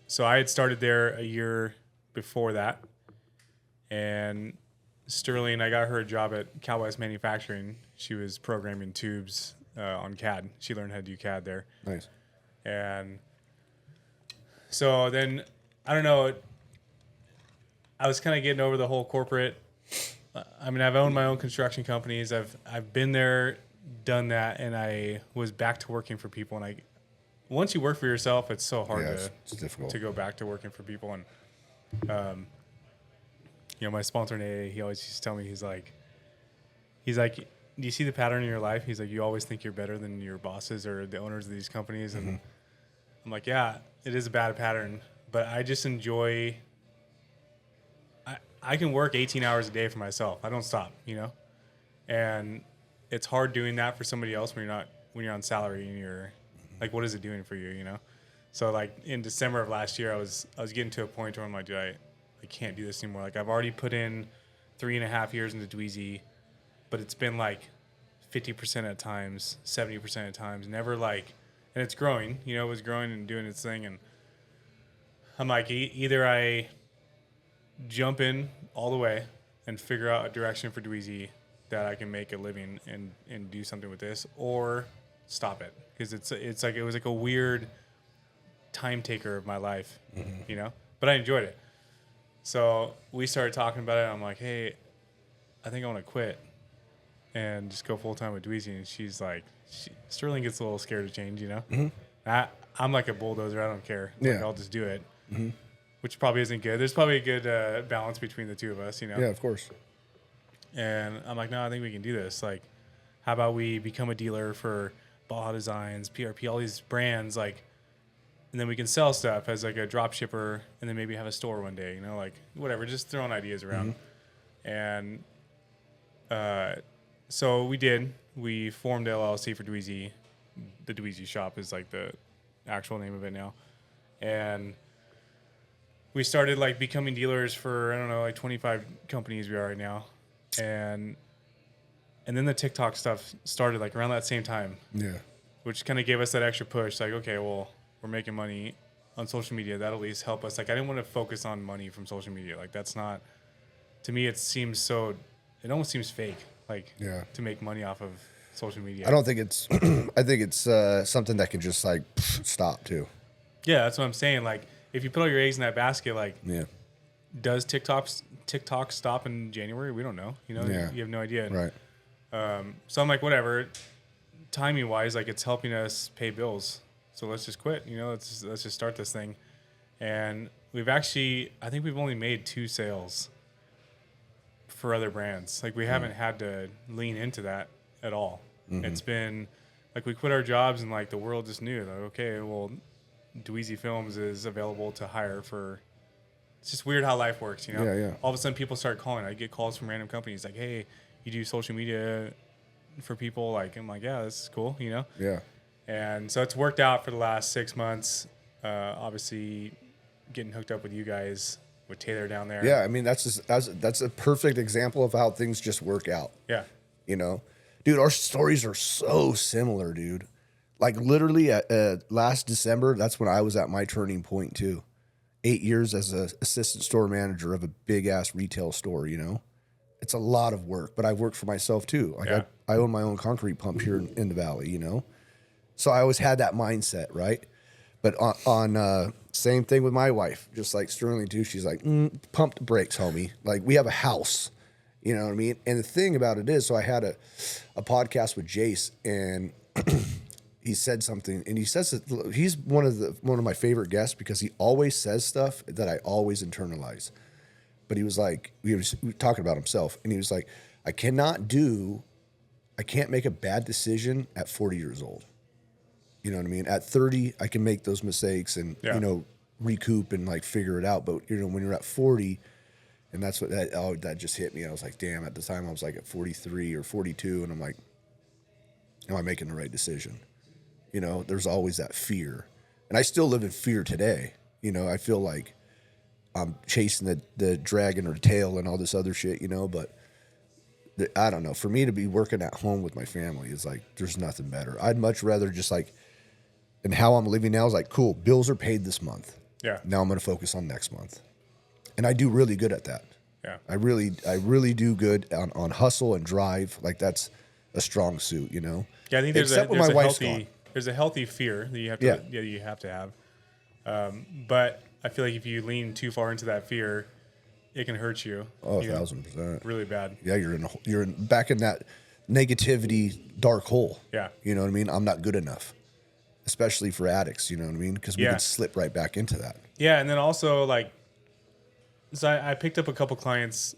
so I had started there a year before that. And Sterling, I got her a job at Cowboys Manufacturing. She was programming tubes on CAD. She learned how to do CAD there. Nice. And so then, I don't know, I was kind of getting over the whole corporate. I mean, I've owned my own construction companies. I've been there, done that, and I was back to working for people. And once you work for yourself, it's so hard It's difficult. to go back to working for people. And my sponsor in AA, he always used to tell me, he's like, do you see the pattern in your life? He's like, you always think you're better than your bosses or the owners of these companies. And I'm like, yeah, it is a bad pattern, but I just enjoy. I can work 18 hours a day for myself. I don't stop, you know, and it's hard doing that for somebody else when you're on salary and you're like, what is it doing for you, you know? So like in December of last year, I was getting to a point where I'm like, dude, I can't do this anymore. Like I've already put in 3.5 years into Dweezy, but it's been like 50% at times, 70% at times, never like, and it's growing, you know, it was growing and doing its thing. And I'm like, either I jump in all the way and figure out a direction for Dweezy that I can make a living and do something with this, or stop it. Because it's like, it was like a weird time taker of my life, you know, but I enjoyed it. So we started talking about it. I'm like, hey, I think I want to quit. and just go full time with Dweezy. And she's like, Sterling gets a little scared to change, you know. I'm like a bulldozer. I don't care. Like, Yeah. I'll just do it, which probably isn't good. There's probably a good balance between the two of us, you know. Yeah, of course. And I'm like, no, I think we can do this. Like, how about we become a dealer for Baja Designs, PRP, all these brands, like, and then we can sell stuff as like a drop shipper, and then maybe have a store one day, you know, like whatever, just throwing ideas around. And so we did. We formed LLC for Dweezy. The Dweezy shop is like the actual name of it now, and we started like becoming dealers for, I don't know, like 25 companies we are right now. And then the TikTok stuff started like around that same time, Yeah. which kind of gave us that extra push. Like, okay, well, we're making money on social media. That'll at least help us. Like, I didn't want to focus on money from social media. Like, that's not, to me, it almost seems fake. Like, Yeah. to make money off of social media. I don't think it's. I think it's something that can just like stop too. Yeah, that's what I'm saying. Like, if you put all your eggs in that basket, like, Yeah. does TikTok stop in January? We don't know. You know, Yeah. you have no idea. Right. So I'm like, whatever. Timing wise, like, it's helping us pay bills. So let's just quit. You know, let's just start this thing. And I think we've only made 2 sales for other brands. Like, we haven't had to lean into that at all. It's been like, we quit our jobs and like the world just knew, like, okay, well, Dweezy Films is available to hire for. It's just weird how life works, you know? Yeah, yeah. All of a sudden people start calling. I get calls from random companies like, hey, you do social media for people? Like, I'm like, yeah, this is cool, you know? Yeah. And so it's worked out for the last 6 months. Obviously, getting hooked up with you guys, with Taylor down there. Yeah. I mean, that's a perfect example of how things just work out. Yeah. You know, dude, our stories are so similar, dude. Like, literally at last December, that's when I was at my turning point too. 8 years as an assistant store manager of a big ass retail store. You know, it's a lot of work, but I've worked for myself too. Like, Yeah. I own my own concrete pump here in the valley. You know, so I always had that mindset, right? But on same thing with my wife, just like Sterling too. She's like, pump the brakes, homie. Like, we have a house. You know what I mean? And the thing about it is, so I had a podcast with Jace, and he said something, and he says that he's one of my favorite guests because he always says stuff that I always internalize. But he was like, we were talking about himself, and he was like, I can't make a bad decision at 40 years old. You know what I mean? At 30, I can make those mistakes and, Yeah. you know, recoup and like figure it out. But, you know, when you're at 40, and that's what that just hit me. I was like, damn, at the time I was like at 43 or 42, and I'm like, am I making the right decision? You know, there's always that fear. And I still live in fear today. You know, I feel like I'm chasing the dragon or tail and all this other shit, you know, but I don't know. For me to be working at home with my family is like, there's nothing better. I'd much rather just like, and how I'm living now is like, cool, bills are paid this month. Yeah. Now I'm going to focus on next month. And I do really good at that. Yeah. I really do good on hustle and drive. Like, that's a strong suit, you know? Yeah, I think Except when my wife's gone. there's a healthy fear that you have to have. But I feel like if you lean too far into that fear, it can hurt you. Oh, you know, 1,000%. really bad. Yeah, you're back in that negativity dark hole. Yeah. You know what I mean? I'm not good enough, especially for addicts. You know what I mean? Because we Yeah. can slip right back into that. Yeah, and then also, like, so I picked up a couple clients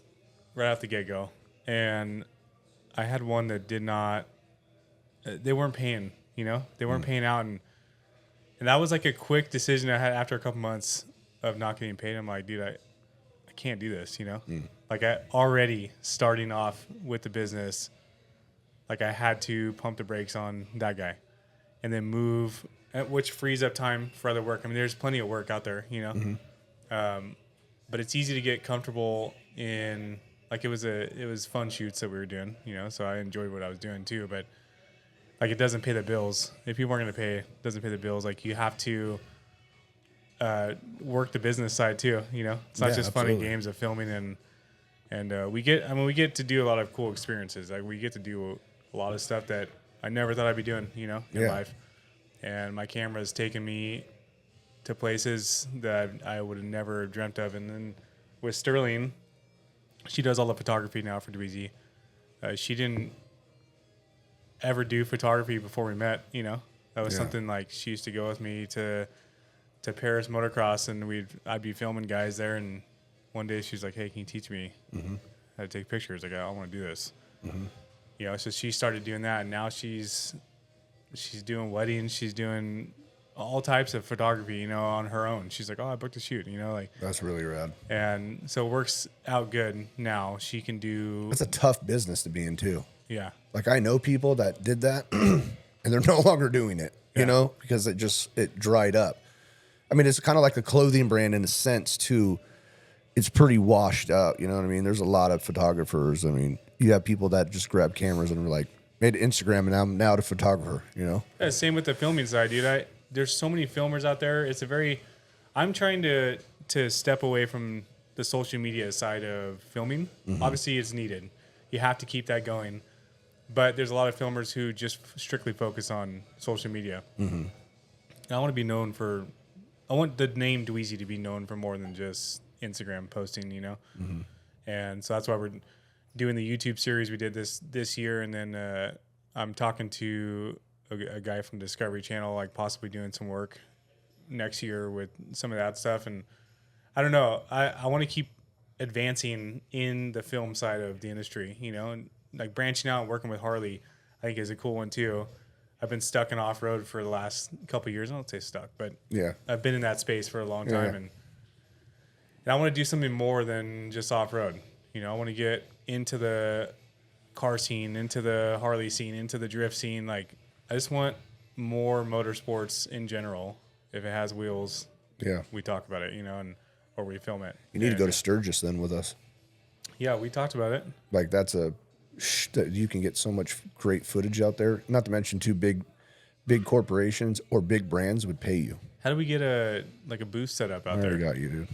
right off the get-go, and I had one that did not, they weren't paying, you know? They weren't paying out, and that was like a quick decision I had after a couple months of not getting paid. I'm like, dude, I can't do this, you know? Like, I already starting off with the business, like, I had to pump the brakes on that guy and then move, which frees up time for other work. I mean, there's plenty of work out there, you know? But it's easy to get comfortable in, like, it was fun shoots that we were doing, you know, so I enjoyed what I was doing too, but like, it doesn't pay the bills. If people aren't going to pay, it doesn't pay the bills. Like, you have to work the business side too, you know, it's not Yeah, just fun and absolutely. games of filming, and we get to do a lot of cool experiences. Like, we get to do a lot of stuff that I never thought I'd be doing, you know, in Yeah. life. And my camera's taken me to places that I would have never dreamt of. And then with Sterling, she does all the photography now for Dweezy. She didn't ever do photography before we met. That was Yeah. something like she used to go with me to Paris motocross, and I'd be filming guys there. And one day she's like, "Hey, can you teach me how to take pictures?" Like, I want to do this. So she started doing that, and now she's doing weddings. She's doing all types of photography, on her own. She's like, "Oh, I booked a shoot," like. That's really rad. And so it works out good now. She can do. It's a tough business to be in too. Yeah. Like I know people that did that and they're no longer doing it, because it dried up. I mean, it's kind of like a clothing brand in a sense too. It's pretty washed out. You know what I mean? There's a lot of photographers. I mean, you have people that just grab cameras and are like, made Instagram and I'm now the photographer, Yeah, same with the filming side, dude. There's so many filmers out there. I'm trying to step away from the social media side of filming. Obviously, it's needed. You have to keep that going. But there's a lot of filmers who just strictly focus on social media. And I want to be known for. I want the name Dweezy to be known for more than just Instagram posting, And so that's why we're doing the YouTube series we did this year, and then I'm talking to a guy from Discovery Channel, like possibly doing some work next year with some of that stuff. And I don't know, I want to keep advancing in the film side of the industry, and like branching out and working with Harley, I think is a cool one too. I've been stuck in off-road for the last couple of years. I don't say stuck, but Yeah. I've been in that space for a long time. And I want to do something more than just off-road. I want to get into the car scene, into the Harley scene, into the drift scene. Like, I just want more motorsports in general. If it has wheels, we talk about it, or we film it. You need to go to Sturgis then with us. Yeah, we talked about it. Like you can get so much great footage out there. Not to mention big corporations or big brands would pay you. How do we get a booth set up out I there? already got you, dude.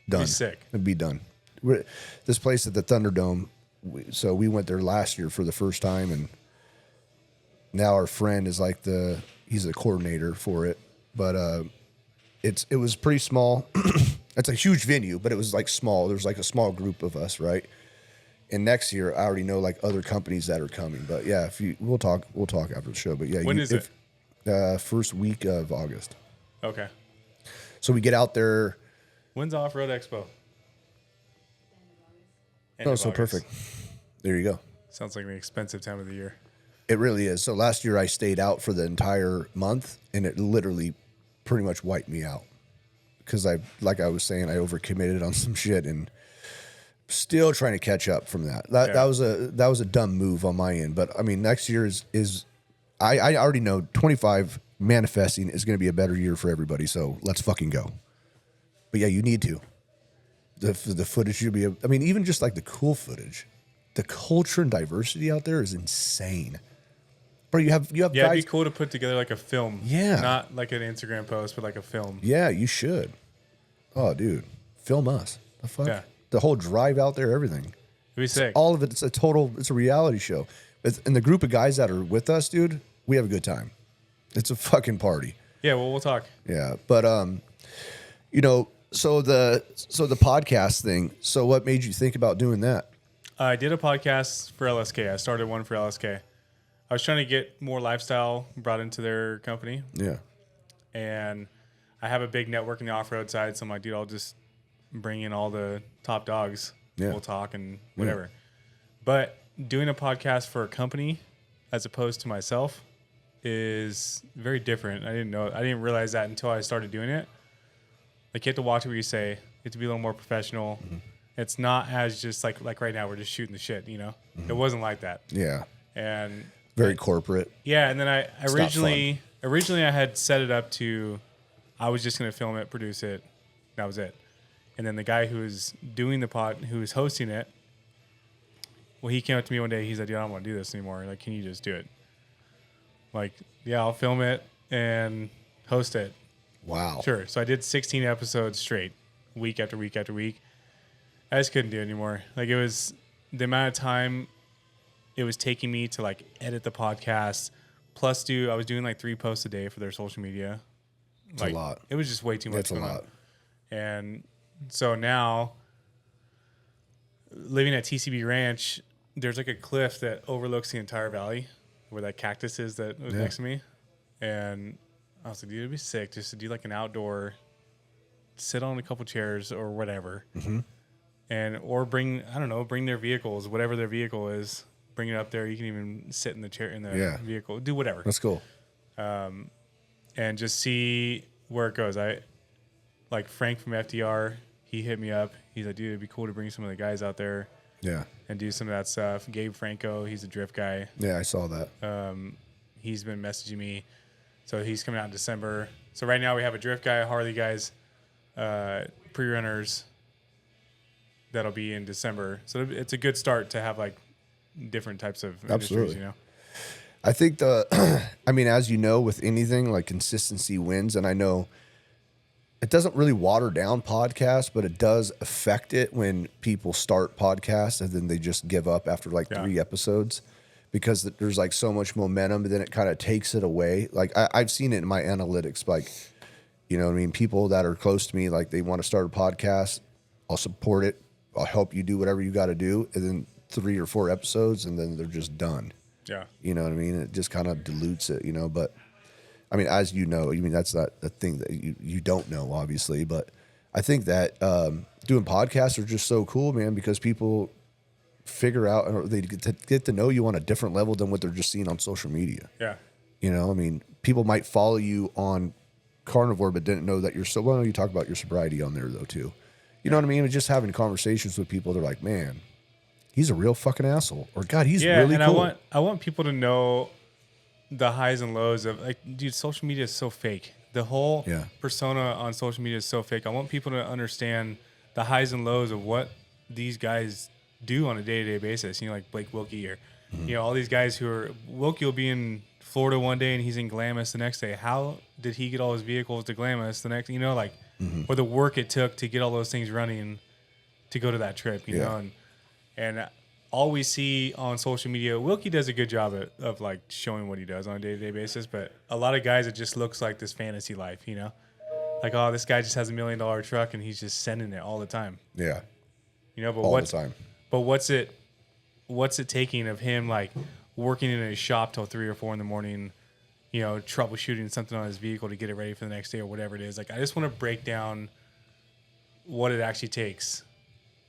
Done. Be sick. It'd be done. This place at the Thunderdome. So we went there last year for the first time, and now our friend is like he's the coordinator for it. But it was pretty small. It's a huge venue, but it was like small. There's like a small group of us, right? And next year, I already know like other companies that are coming. But yeah, we'll talk after the show. But yeah, when is it? First week of August. Okay. So we get out there. When's Off Road Expo? So perfect. There you go. Sounds like an expensive time of the year. It really is. So last year I stayed out for the entire month, and it literally pretty much wiped me out because like I was saying, I overcommitted on some shit and still trying to catch up from that. That was a dumb move on my end. But I mean, next year is I already know 25 manifesting is going to be a better year for everybody. So let's fucking go. But yeah, you need to. The footage should be. I mean, even just like the cool footage, the culture and diversity out there is insane. Bro, you have Yeah, guys. it'd be cool to put together like a film. Yeah. Not like an Instagram post, but like a film. Yeah, you should. Oh, dude, film us. The fuck. Yeah. The whole drive out there, everything. It'd be sick. All of it. It's a reality show. And the group of guys that are with us, dude, we have a good time. It's a fucking party. Yeah, well, we'll talk. Yeah, but so the podcast thing. So what made you think about doing that? I did a podcast for LSK. I started one for LSK. I was trying to get more lifestyle brought into their company. Yeah. And I have a big network in the off-road side, so I'm like, dude, I'll just bring in all the top dogs. Yeah. We'll talk and whatever. But doing a podcast for a company as opposed to myself is very different. I didn't realize that until I started doing it. Like, you have to watch what you say. You have to be a little more professional. Mm-hmm. It's not as just like right now we're just shooting the shit, Mm-hmm. It wasn't like that. Yeah. And very corporate. Yeah, and then I originally I had set it up to I was just going to film it, produce it. That was it. And then the guy who was doing who was hosting it, well, he came up to me one day. He's like, dude, I don't want to do this anymore. Like, can you just do it? Like, yeah, I'll film it and host it. Wow. Sure. So I did 16 episodes straight, week after week after week. I just couldn't do it anymore. Like, it was the amount of time it was taking me to like edit the podcast. Plus, I was doing like 3 posts a day for their social media. It's a lot. It was just way too much. It's a lot. And so now, living at TCB Ranch, there's like a cliff that overlooks the entire valley. where that cactus is that was next to me. And I was like, dude, it'd be sick just to do like an outdoor, sit on a couple chairs or whatever. And, or bring their vehicles, whatever their vehicle is, bring it up there. You can even sit in the chair in the vehicle, do whatever. That's cool. And just see where it goes. Like Frank from FDR, he hit me up. He's like, dude, it'd be cool to bring some of the guys out there. Yeah. And do some of that stuff. Gabe Franco, he's a drift guy. Yeah, I saw that. He's been messaging me. So he's coming out in December. So right now we have a drift guy, Harley guys, pre-runners. That'll be in December. So it's a good start to have like different types of industries, you know? I think I mean, as you know, with anything, like consistency wins. And I know it doesn't really water down podcasts, but it does affect it when people start podcasts and then they just give up after like 3 episodes because there's like so much momentum, and then it kind of takes it away. Like I've seen it in my analytics, like, you know what I mean? People that are close to me, like they want to start a podcast, I'll support it. I'll help you do whatever you got to do. And then 3 or 4 episodes, and then they're just done. Yeah. You know what I mean? It just kind of dilutes it, you know, but I mean, as you know, I mean, that's not the thing that you don't know, obviously, but I think that doing podcasts are just so cool, man, because people figure out, or they get to know you on a different level than what they're just seeing on social media. Yeah. You know, I mean, people might follow you on Carnivore, but didn't know that well, you talk about your sobriety on there though, too. You know what I mean? Just having conversations with people, they're like, man, he's a real fucking asshole. Or God, he's really cool. And I want people to know the highs and lows of like, dude, social media is so fake. The whole persona on social media is so fake. I want people to understand the highs and lows of what these guys do on a day-to-day basis. You know, like Blake Wilkie or, you know, all these guys who are, Wilkie will be in Florida one day and he's in Glamis the next day. How did he get all his vehicles to Glamis the next, you know, like, or the work it took to get all those things running to go to that trip, you know? And all we see on social media, Wilkie does a good job of like showing what he does on a day-to-day basis, but a lot of guys, it just looks like this fantasy life, you know? Like, oh, this guy just has $1 million truck and he's just sending it all the time. Yeah. You know, but all the time. But what's it taking of him like working in his shop till 3 or 4 in the morning, you know, troubleshooting something on his vehicle to get it ready for the next day or whatever it is. Like, I just want to break down what it actually takes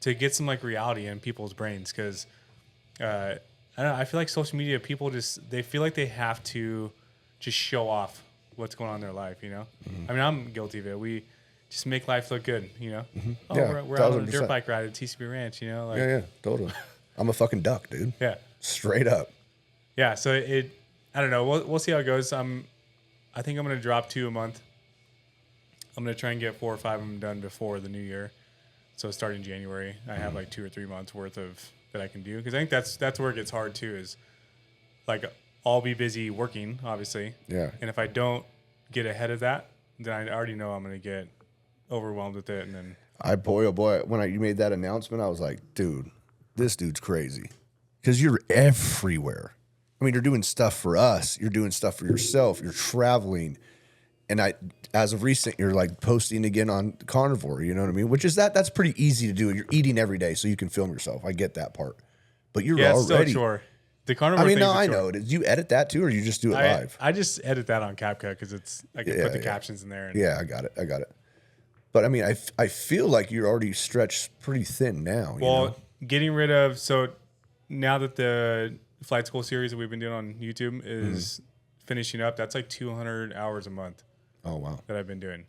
to get some like reality in people's brains. Cause, I don't know. I feel like social media, people they feel like they have to just show off what's going on in their life, you know? I mean, I'm guilty of it. We just make life look good, you know? Oh, we're out on a dirt bike ride at TCB Ranch, you know? Like, yeah, totally. I'm a fucking duck, dude. Yeah. Straight up. Yeah. So I don't know. We'll see how it goes. I think I'm going to drop 2 a month. I'm going to try and get 4 or 5 of them done before the new year. So starting January, I have like 2 or 3 months worth of that I can do. Cause I think that's where it gets hard too, is like I'll be busy working, obviously. Yeah. And if I don't get ahead of that, then I already know I'm going to get overwhelmed with it. And then boy, when you made that announcement, I was like, dude, this dude's crazy. Cause you're everywhere. I mean, you're doing stuff for us. You're doing stuff for yourself. You're traveling. And as of recent, you're like posting again on Carnivore, you know what I mean? Which is that's pretty easy to do. You're eating every day, so you can film yourself. I get that part. But you're already. Still sure. The Carnivore I mean, no, I know. Did you edit that too, or you just do it live? I just edit that on CapCut because I can put the captions in there. I got it. But I mean, I feel like you're already stretched pretty thin now. Well, you know? Getting rid of, so now that the Flight School series that we've been doing on YouTube is finishing up, that's like 200 hours a month. Oh, wow. That I've been doing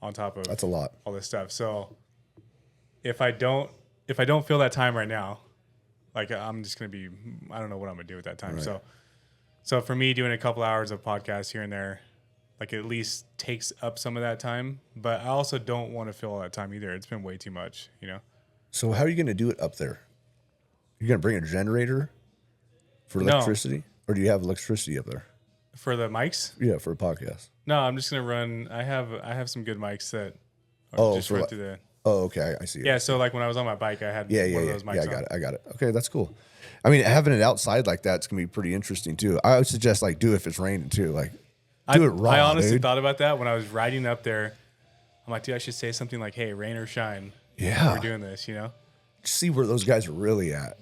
on top of that's a lot. All this stuff. So if I don't feel that time right now, like I'm just going to be, I don't know what I'm going to do with that time. Right. So for me, doing a couple hours of podcasts here and there, like at least takes up some of that time, but I also don't want to fill all that time either. It's been way too much, you know? So how are you going to do it up there? You're going to bring a generator for electricity? No. Or do you have electricity up there? For the mics? Yeah, for a podcast. No, I'm just gonna run. I have some good mics that just run through the. Oh, okay, I see. Yeah, so like when I was on my bike, I had one of those mics. Yeah, I got it. Okay, that's cool. I mean, having it outside like that's gonna be pretty interesting too. I would suggest like do it if it's raining too. Like do it raw. I honestly thought about that when I was riding up there. I'm like, dude, I should say something like, "Hey, rain or shine, we're doing this," you know. See where those guys are really at.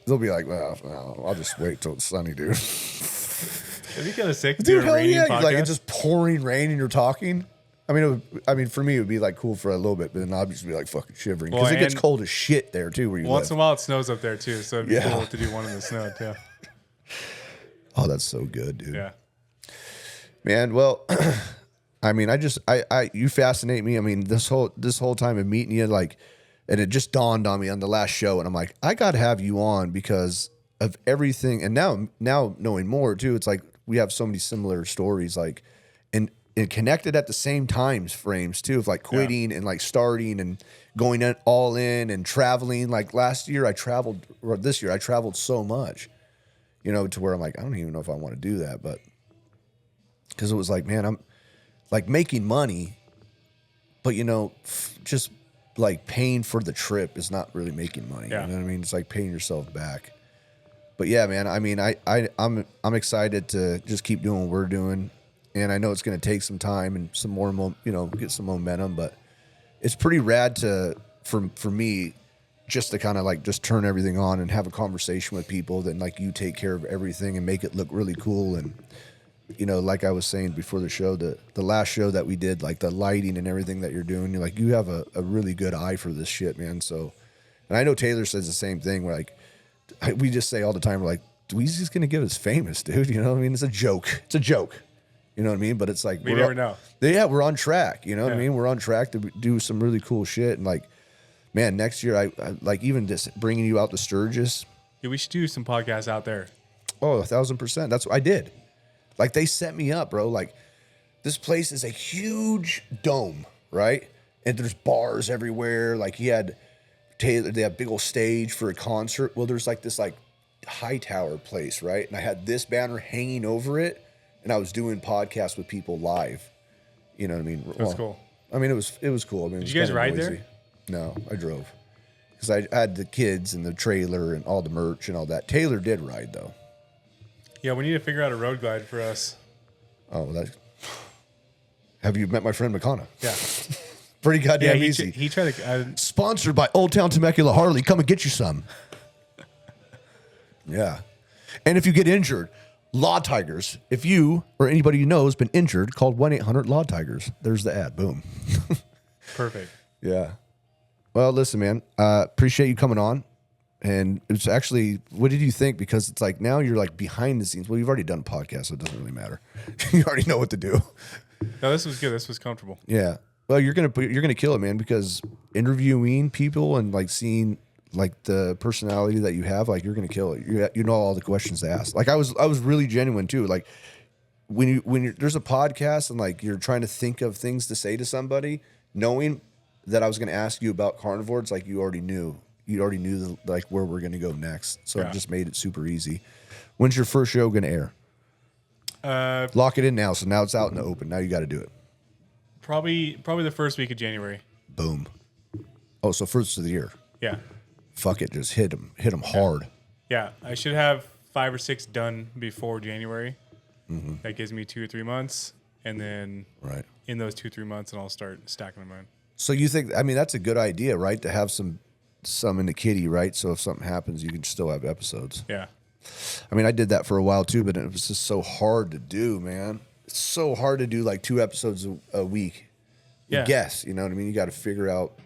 they'll be like, well, I'll just wait till it's sunny, dude. It'd be kind of sick to Dude, do a hell raining yeah. podcast. Like, it's just pouring rain and you're talking. I mean, for me, it would be like cool for a little bit, but then I'd just be like fucking shivering because it gets cold as shit there too where you once live. in a while, it snows up there too, so it'd be Yeah. cool to do one in the snow too. Oh, that's so good, dude. Yeah. Man, well, I mean, you fascinate me. I mean, this whole time of meeting you, like, and it just dawned on me on the last show, and I'm like, I got to have you on because of everything. And now knowing more too, it's like we have so many similar stories, like, and connected at the same times frames too, of like quitting and like starting and going all in and traveling. Like last year, this year, I traveled so much, you know, to where I'm like, I don't even know if I want to do that, but because it was like, man, I'm like making money, but you know, just like paying for the trip is not really making money. Yeah. You know what I mean? It's like paying yourself back. But yeah, man, I mean, I'm excited to just keep doing what we're doing. And I know it's going to take some time and some more, get some momentum, but it's pretty rad for me, just to kind of like just turn everything on and have a conversation with people that like you take care of everything and make it look really cool. And, you know, like I was saying before the show, the last show that we did, like the lighting and everything that you're doing, you're like, you have a really good eye for this shit, man. So, and I know Taylor says the same thing. We're like, we just say all the time, we're like, Dweezy's going to get us famous, dude. You know what I mean? It's a joke. It's a joke. You know what I mean? But it's like, we never know. Yeah, we're on track. You know what I mean? We're on track to do some really cool shit. And like, man, next year, I like even just bringing you out to Sturgis. Yeah, we should do some podcasts out there. Oh, 1,000%. That's what I did. Like they set me up, bro. Like this place is a huge dome, right? And there's bars everywhere. Like they had a big old stage for a concert. Well, there's like this like high tower place, right? And I had this banner hanging over it. And I was doing podcasts with people live. You know what I mean? That's cool. I mean, it was cool. I mean, Did you guys ride there? No, I drove. Because I had the kids and the trailer and all the merch and all that. Taylor did ride, though. Yeah, we need to figure out a road glide for us. Oh, have you met my friend McConna? Yeah. Pretty goddamn he easy. He tried to... Sponsored by Old Town Temecula Harley. Come and get you some. Yeah. And if you get injured... Law Tigers. If you or anybody you know has been injured, call 1-800 Law Tigers. There's the ad. Boom. Perfect. Yeah. Well, listen, man. Appreciate you coming on. And it's actually, what did you think? Because it's like now you're like behind the scenes. Well, you've already done a podcast, so it doesn't really matter. You already know what to do. No, this was good. This was comfortable. Yeah. Well, you're gonna kill it, man. Because interviewing people and like seeing like the personality that you have, like you're gonna kill it. You know all the questions to ask. Like I was really genuine too. Like when there's a podcast and like you're trying to think of things to say to somebody, knowing that I was gonna ask you about carnivore, it's like you already knew like where we're gonna go next. So it just made it super easy. When's your first show gonna air? Lock it in now. So now it's out in the open. Now you got to do it. Probably the first week of January. Boom. Oh, so first of the year. Yeah. Fuck it, just hit them hard. Yeah, I should have 5 or 6 done before January. Mm-hmm. That gives me 2 or 3 months, and then in those 2 or 3 months, and I'll start stacking them in. So you think? I mean, that's a good idea, right? To have some in the kitty, right? So if something happens, you can still have episodes. Yeah. I mean, I did that for a while too, but it was just so hard to do, man. It's so hard to do like 2 episodes a week. Yeah. Guess, you know what I mean? You got to figure out.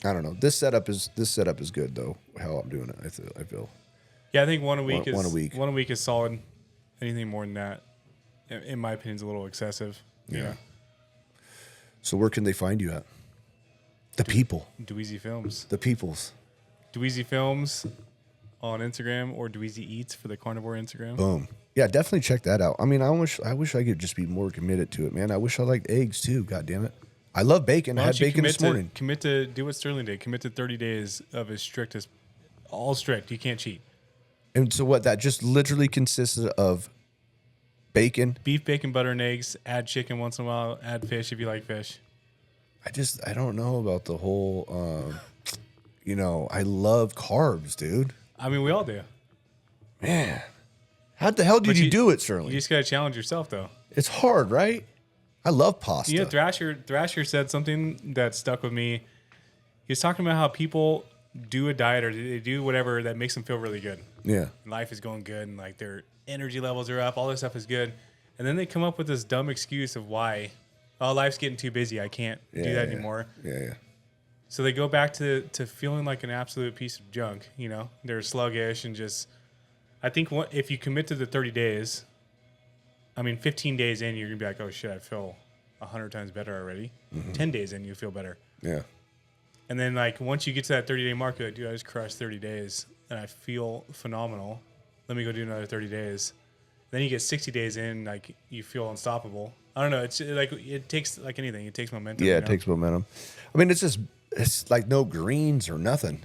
I don't know. This setup is good though. How I'm doing it, I feel. Yeah, I think one a week one a week is solid. Anything more than that, in my opinion, is a little excessive. Yeah. So where can they find you at? The people. Dweezy Films. The peoples. Dweezy Films on Instagram or Dweezy Eats for the carnivore Instagram. Boom. Yeah, definitely check that out. I mean, I wish I could just be more committed to it, man. I wish I liked eggs too. God damn it. I love bacon. I had bacon this morning. Commit to do what Sterling did. Commit to 30 days of as strict as all strict. You can't cheat. And so what? That just literally consisted of bacon, beef, bacon, butter, and eggs. Add chicken once in a while. Add fish if you like fish. I don't know about the whole. I love carbs, dude. I mean, we all do. Man, how the hell did you do it, Sterling? You just gotta challenge yourself, though. It's hard, right? I love pasta. You know, Thrasher said something that stuck with me. He was talking about how people do a diet or they do whatever that makes them feel really good. Yeah. Life is going good and like their energy levels are up, all this stuff is good. And then they come up with this dumb excuse of why, oh, life's getting too busy. I can't do that anymore. Yeah. So they go back to feeling like an absolute piece of junk. You know, they're sluggish and just. I think if you commit to the 30 days, 15 days in, you're gonna be like, oh shit, I feel 100 times better already. 10 days in, you feel better. Yeah. And then like once you get to that 30-day mark, you're like, dude, I just crushed 30 days and I feel phenomenal. Let me go do another 30 days. Then you get 60 days in, like you feel unstoppable. I don't know. It's like it takes like anything. It takes momentum. Yeah, it takes momentum. I mean, it's like no greens or nothing.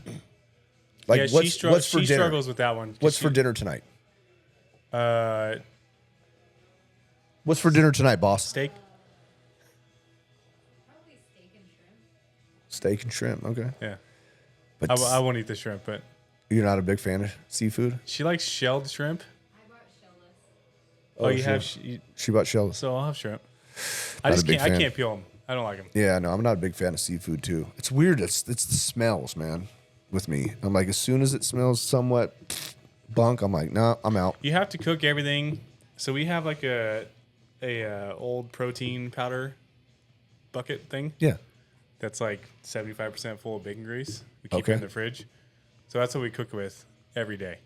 Like yeah, what's for she dinner? struggles with that one. What's for dinner tonight? Uh, What's for dinner tonight, boss? steak. Probably steak and shrimp. Steak and shrimp. Okay. Yeah. But I won't eat the shrimp, but you're not a big fan of seafood? she likes shelled shrimp. I bought shellless. Oh, you she- have. She bought shells. So I'll have shrimp. I Not just a big can't. I fan. can't peel them. I don't like them. Yeah, no, I'm not a big fan of seafood too. It's weird. It's the smells, man. With me, I'm like, as soon as it smells somewhat bunk, I'm like, nah, I'm out. You have to cook everything. So we have like a old protein powder bucket thing Yeah. that's like 75% full of bacon grease. We keep Okay. it in the fridge. So that's what we cook with every day.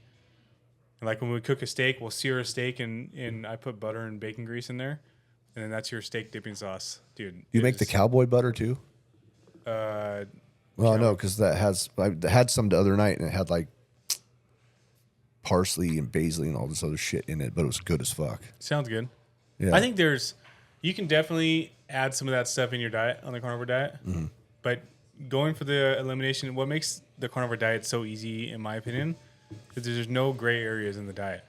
And like when we cook a steak, we'll sear a steak and I put butter and bacon grease in there. And then that's your steak dipping sauce, dude. You make the cowboy butter too? Well, no, because I had some the other night and it had like parsley and basil and all this other shit in it, but it was good as fuck. Sounds good. Yeah. I think you can definitely add some of that stuff in your diet on the carnivore diet. Mm-hmm. But going for the elimination, what makes the carnivore diet so easy, in my opinion, is there's no gray areas in the diet.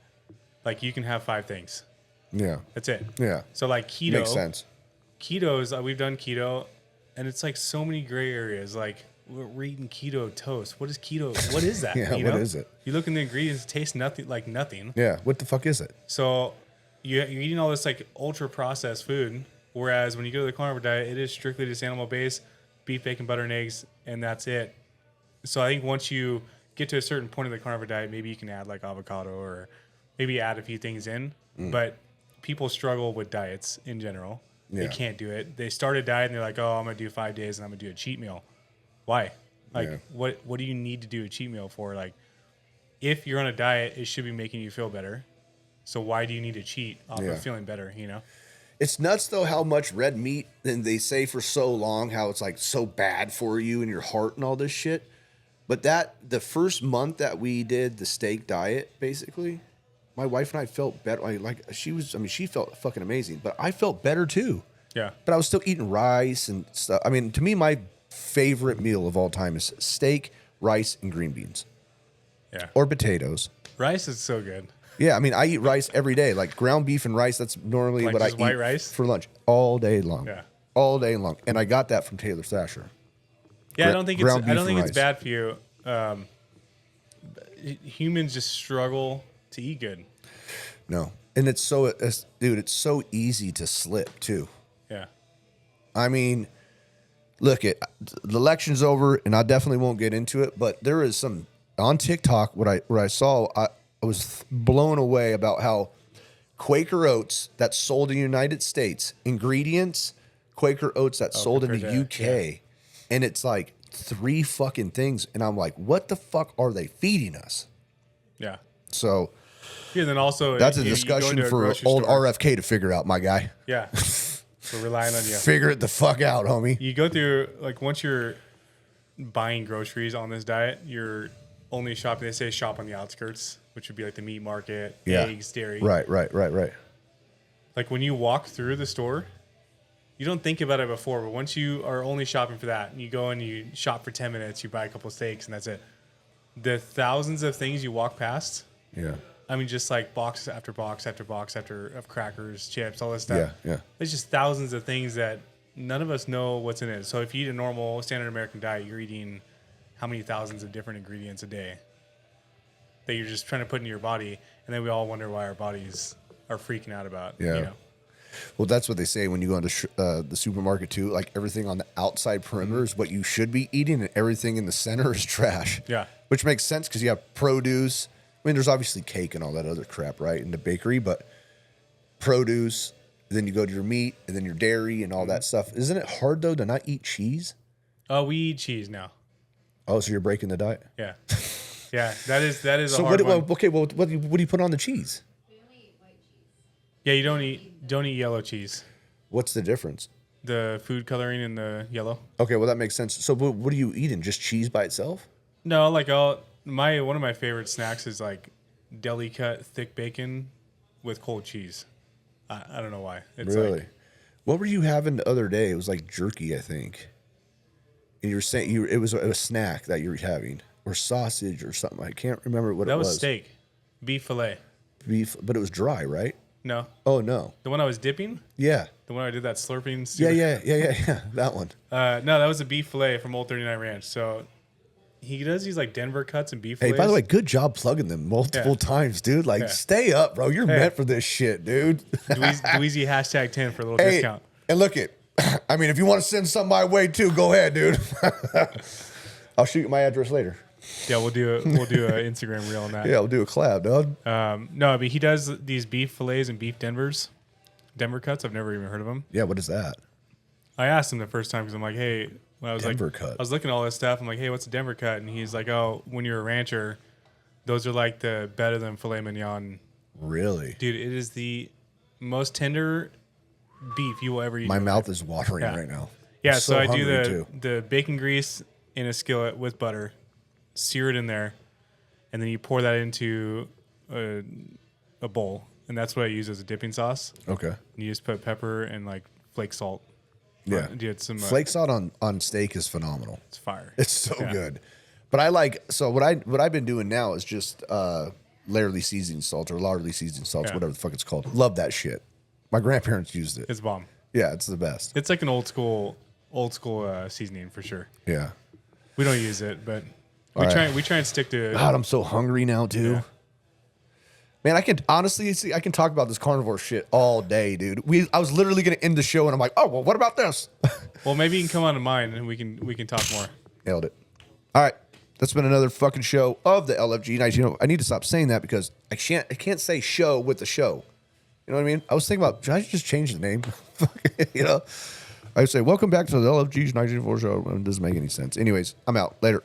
Like you can have 5 things. Yeah. That's it. Yeah. So like keto. Makes sense. Keto is we've done keto, and it's like so many gray areas. Like we're eating keto toast. What is keto? What is that? Yeah, you what know? is it? You look in the ingredients, it tastes nothing like nothing. Yeah. What the fuck is it? So you're eating all this like ultra processed food, whereas when you go to the carnivore diet, it is strictly just animal based, beef, bacon, butter, and eggs, and that's it. So I think once you get to a certain point of the carnivore diet, maybe you can add like avocado or maybe add a few things in. But people struggle with diets in general. They Yeah. can't do it. They start a diet and they're like, oh, I'm gonna do 5 days and I'm gonna do a cheat meal. Why? Like, Yeah. what do you need to do a cheat meal for? Like, if you're on a diet, it should be making you feel better. So why do you need to cheat off Yeah. of feeling better? You know? It's nuts though how much red meat, and they say for so long how it's like so bad for you and your heart and all this shit. But the first month that we did the steak diet, basically, my wife and I felt better. She felt fucking amazing, but I felt better too. Yeah. But I was still eating rice and stuff. I mean, to me, my favorite meal of all time is steak, rice, and green beans, Yeah. or potatoes. Rice is so good. Yeah, I mean, I eat rice every day, like ground beef and rice. That's normally Like what I just white eat rice? for lunch all day long. Yeah. All day long, and I got that from Taylor Thrasher. Yeah, I don't think it's ground beef and it's rice. bad for you. Humans just struggle to eat good. No, and it's so easy to slip too. Yeah. I mean, look, the election's over, and I definitely won't get into it. But there is some on TikTok where I saw. I was blown away about how Quaker Oats that's sold in the United States ingredients, Quaker Oats that's sold in the compared to- UK, and it's like 3 fucking things, and I'm like, what the fuck are they feeding us? Yeah. So Yeah. Then also that's a you go discussion into a for grocery old store. RFK to figure out, my guy. Yeah. We're relying on you. Figure it the fuck out, homie. You go through like once you're buying groceries on this diet, you're only shopping. They say shop on the outskirts, which would be like the meat market, Yeah. eggs, dairy. Right. Like when you walk through the store, you don't think about it before, but once you are only shopping for that, and you go and you shop for 10 minutes, you buy a couple steaks, and that's it. The thousands of things you walk past, Yeah. I mean, just like box after box after box of crackers, chips, all this stuff. Yeah. There's just thousands of things that none of us know what's in it. So if you eat a normal standard American diet, you're eating how many thousands of different ingredients a day that you're just trying to put into your body, and then we all wonder why our bodies are freaking out about. Yeah. You know? Well, that's what they say when you go into the supermarket too. Like everything on the outside perimeter is what you should be eating, and everything in the center is trash. Yeah. Which makes sense because you have produce. I mean, there's obviously cake and all that other crap, right, in the bakery, but produce, then you go to your meat, and then your dairy and all that stuff. Isn't it hard, though, to not eat cheese? Oh, we eat cheese now. Oh, so you're breaking the diet? Yeah. Yeah, that is a So hard one. okay, well, what do you put on the cheese? We only eat white cheese. Yeah, you don't eat yellow cheese. What's the difference? The food coloring in the yellow. Okay, well, that makes sense. So what are you eating? Just cheese by itself? No, like one of my favorite snacks is like deli cut thick bacon with cold cheese. I don't know why. It's Really? like, What were you having the other day? It was like jerky, I think. And you were saying it was a snack that you were having, or sausage or something. I can't remember what it that was. was steak, beef fillet. Beef, but it was dry, right? No, Oh no. the one I was dipping, Yeah. the one I did that slurping. Yeah. That one. No, that was a beef fillet from Old 39 Ranch. So he does these like Denver cuts and beef Hey, fillets. by the way, good job plugging them multiple times, dude. Like, Yeah. stay up, bro. You're meant for this shit, dude. Dweezy hashtag 10 for a little Hey, discount. and look it. I mean, if you want to send something my way too, go ahead, dude. I'll shoot you my address later. Yeah, we'll do an Instagram reel on that. Yeah, we'll do a collab, dog. No, but he does these beef fillets and beef Denver cuts. I've never even heard of them. Yeah, what is that? I asked him the first time because I'm like, hey, when I was Denver like, cut. I was looking at all this stuff. I'm like, hey, what's a Denver cut? And he's like, oh, when you're a rancher, those are like the better than filet mignon. Really? Dude, it is the most tender beef you will ever eat. My mouth is watering Yeah. right now. Yeah, I'm so I do hungry, the bacon grease in a skillet with butter, sear it in there, and then you pour that into a bowl, and that's what I use as a dipping sauce. Okay. And you just put pepper and like flake salt. Yeah. Dude, some Flake salt on steak is phenomenal. It's fire. It's so Yeah. good. But I like what I've been doing now is just lairly seasoning salt or lardly seasoning salts, Yeah. whatever the fuck it's called. Love that shit. My grandparents used it. It's bomb. Yeah, it's the best. It's like an old school seasoning for sure. Yeah. We don't use it, but we All try right. we try and stick to. God, I'm so hungry now too. Yeah. Man, I can honestly see I can talk about this carnivore shit all day, dude. I was literally gonna end the show and I'm like, oh well, what about this? Well, maybe you can come on to mine and we can talk more. Nailed it. All right. That's been another fucking show of the LFG night. You know, I need to stop saying that because I can't say show with the show. You know what I mean? I was thinking about, should I just change the name? You know? I would say, welcome back to the LFG's 1984 show. It doesn't make any sense. Anyways, I'm out. Later.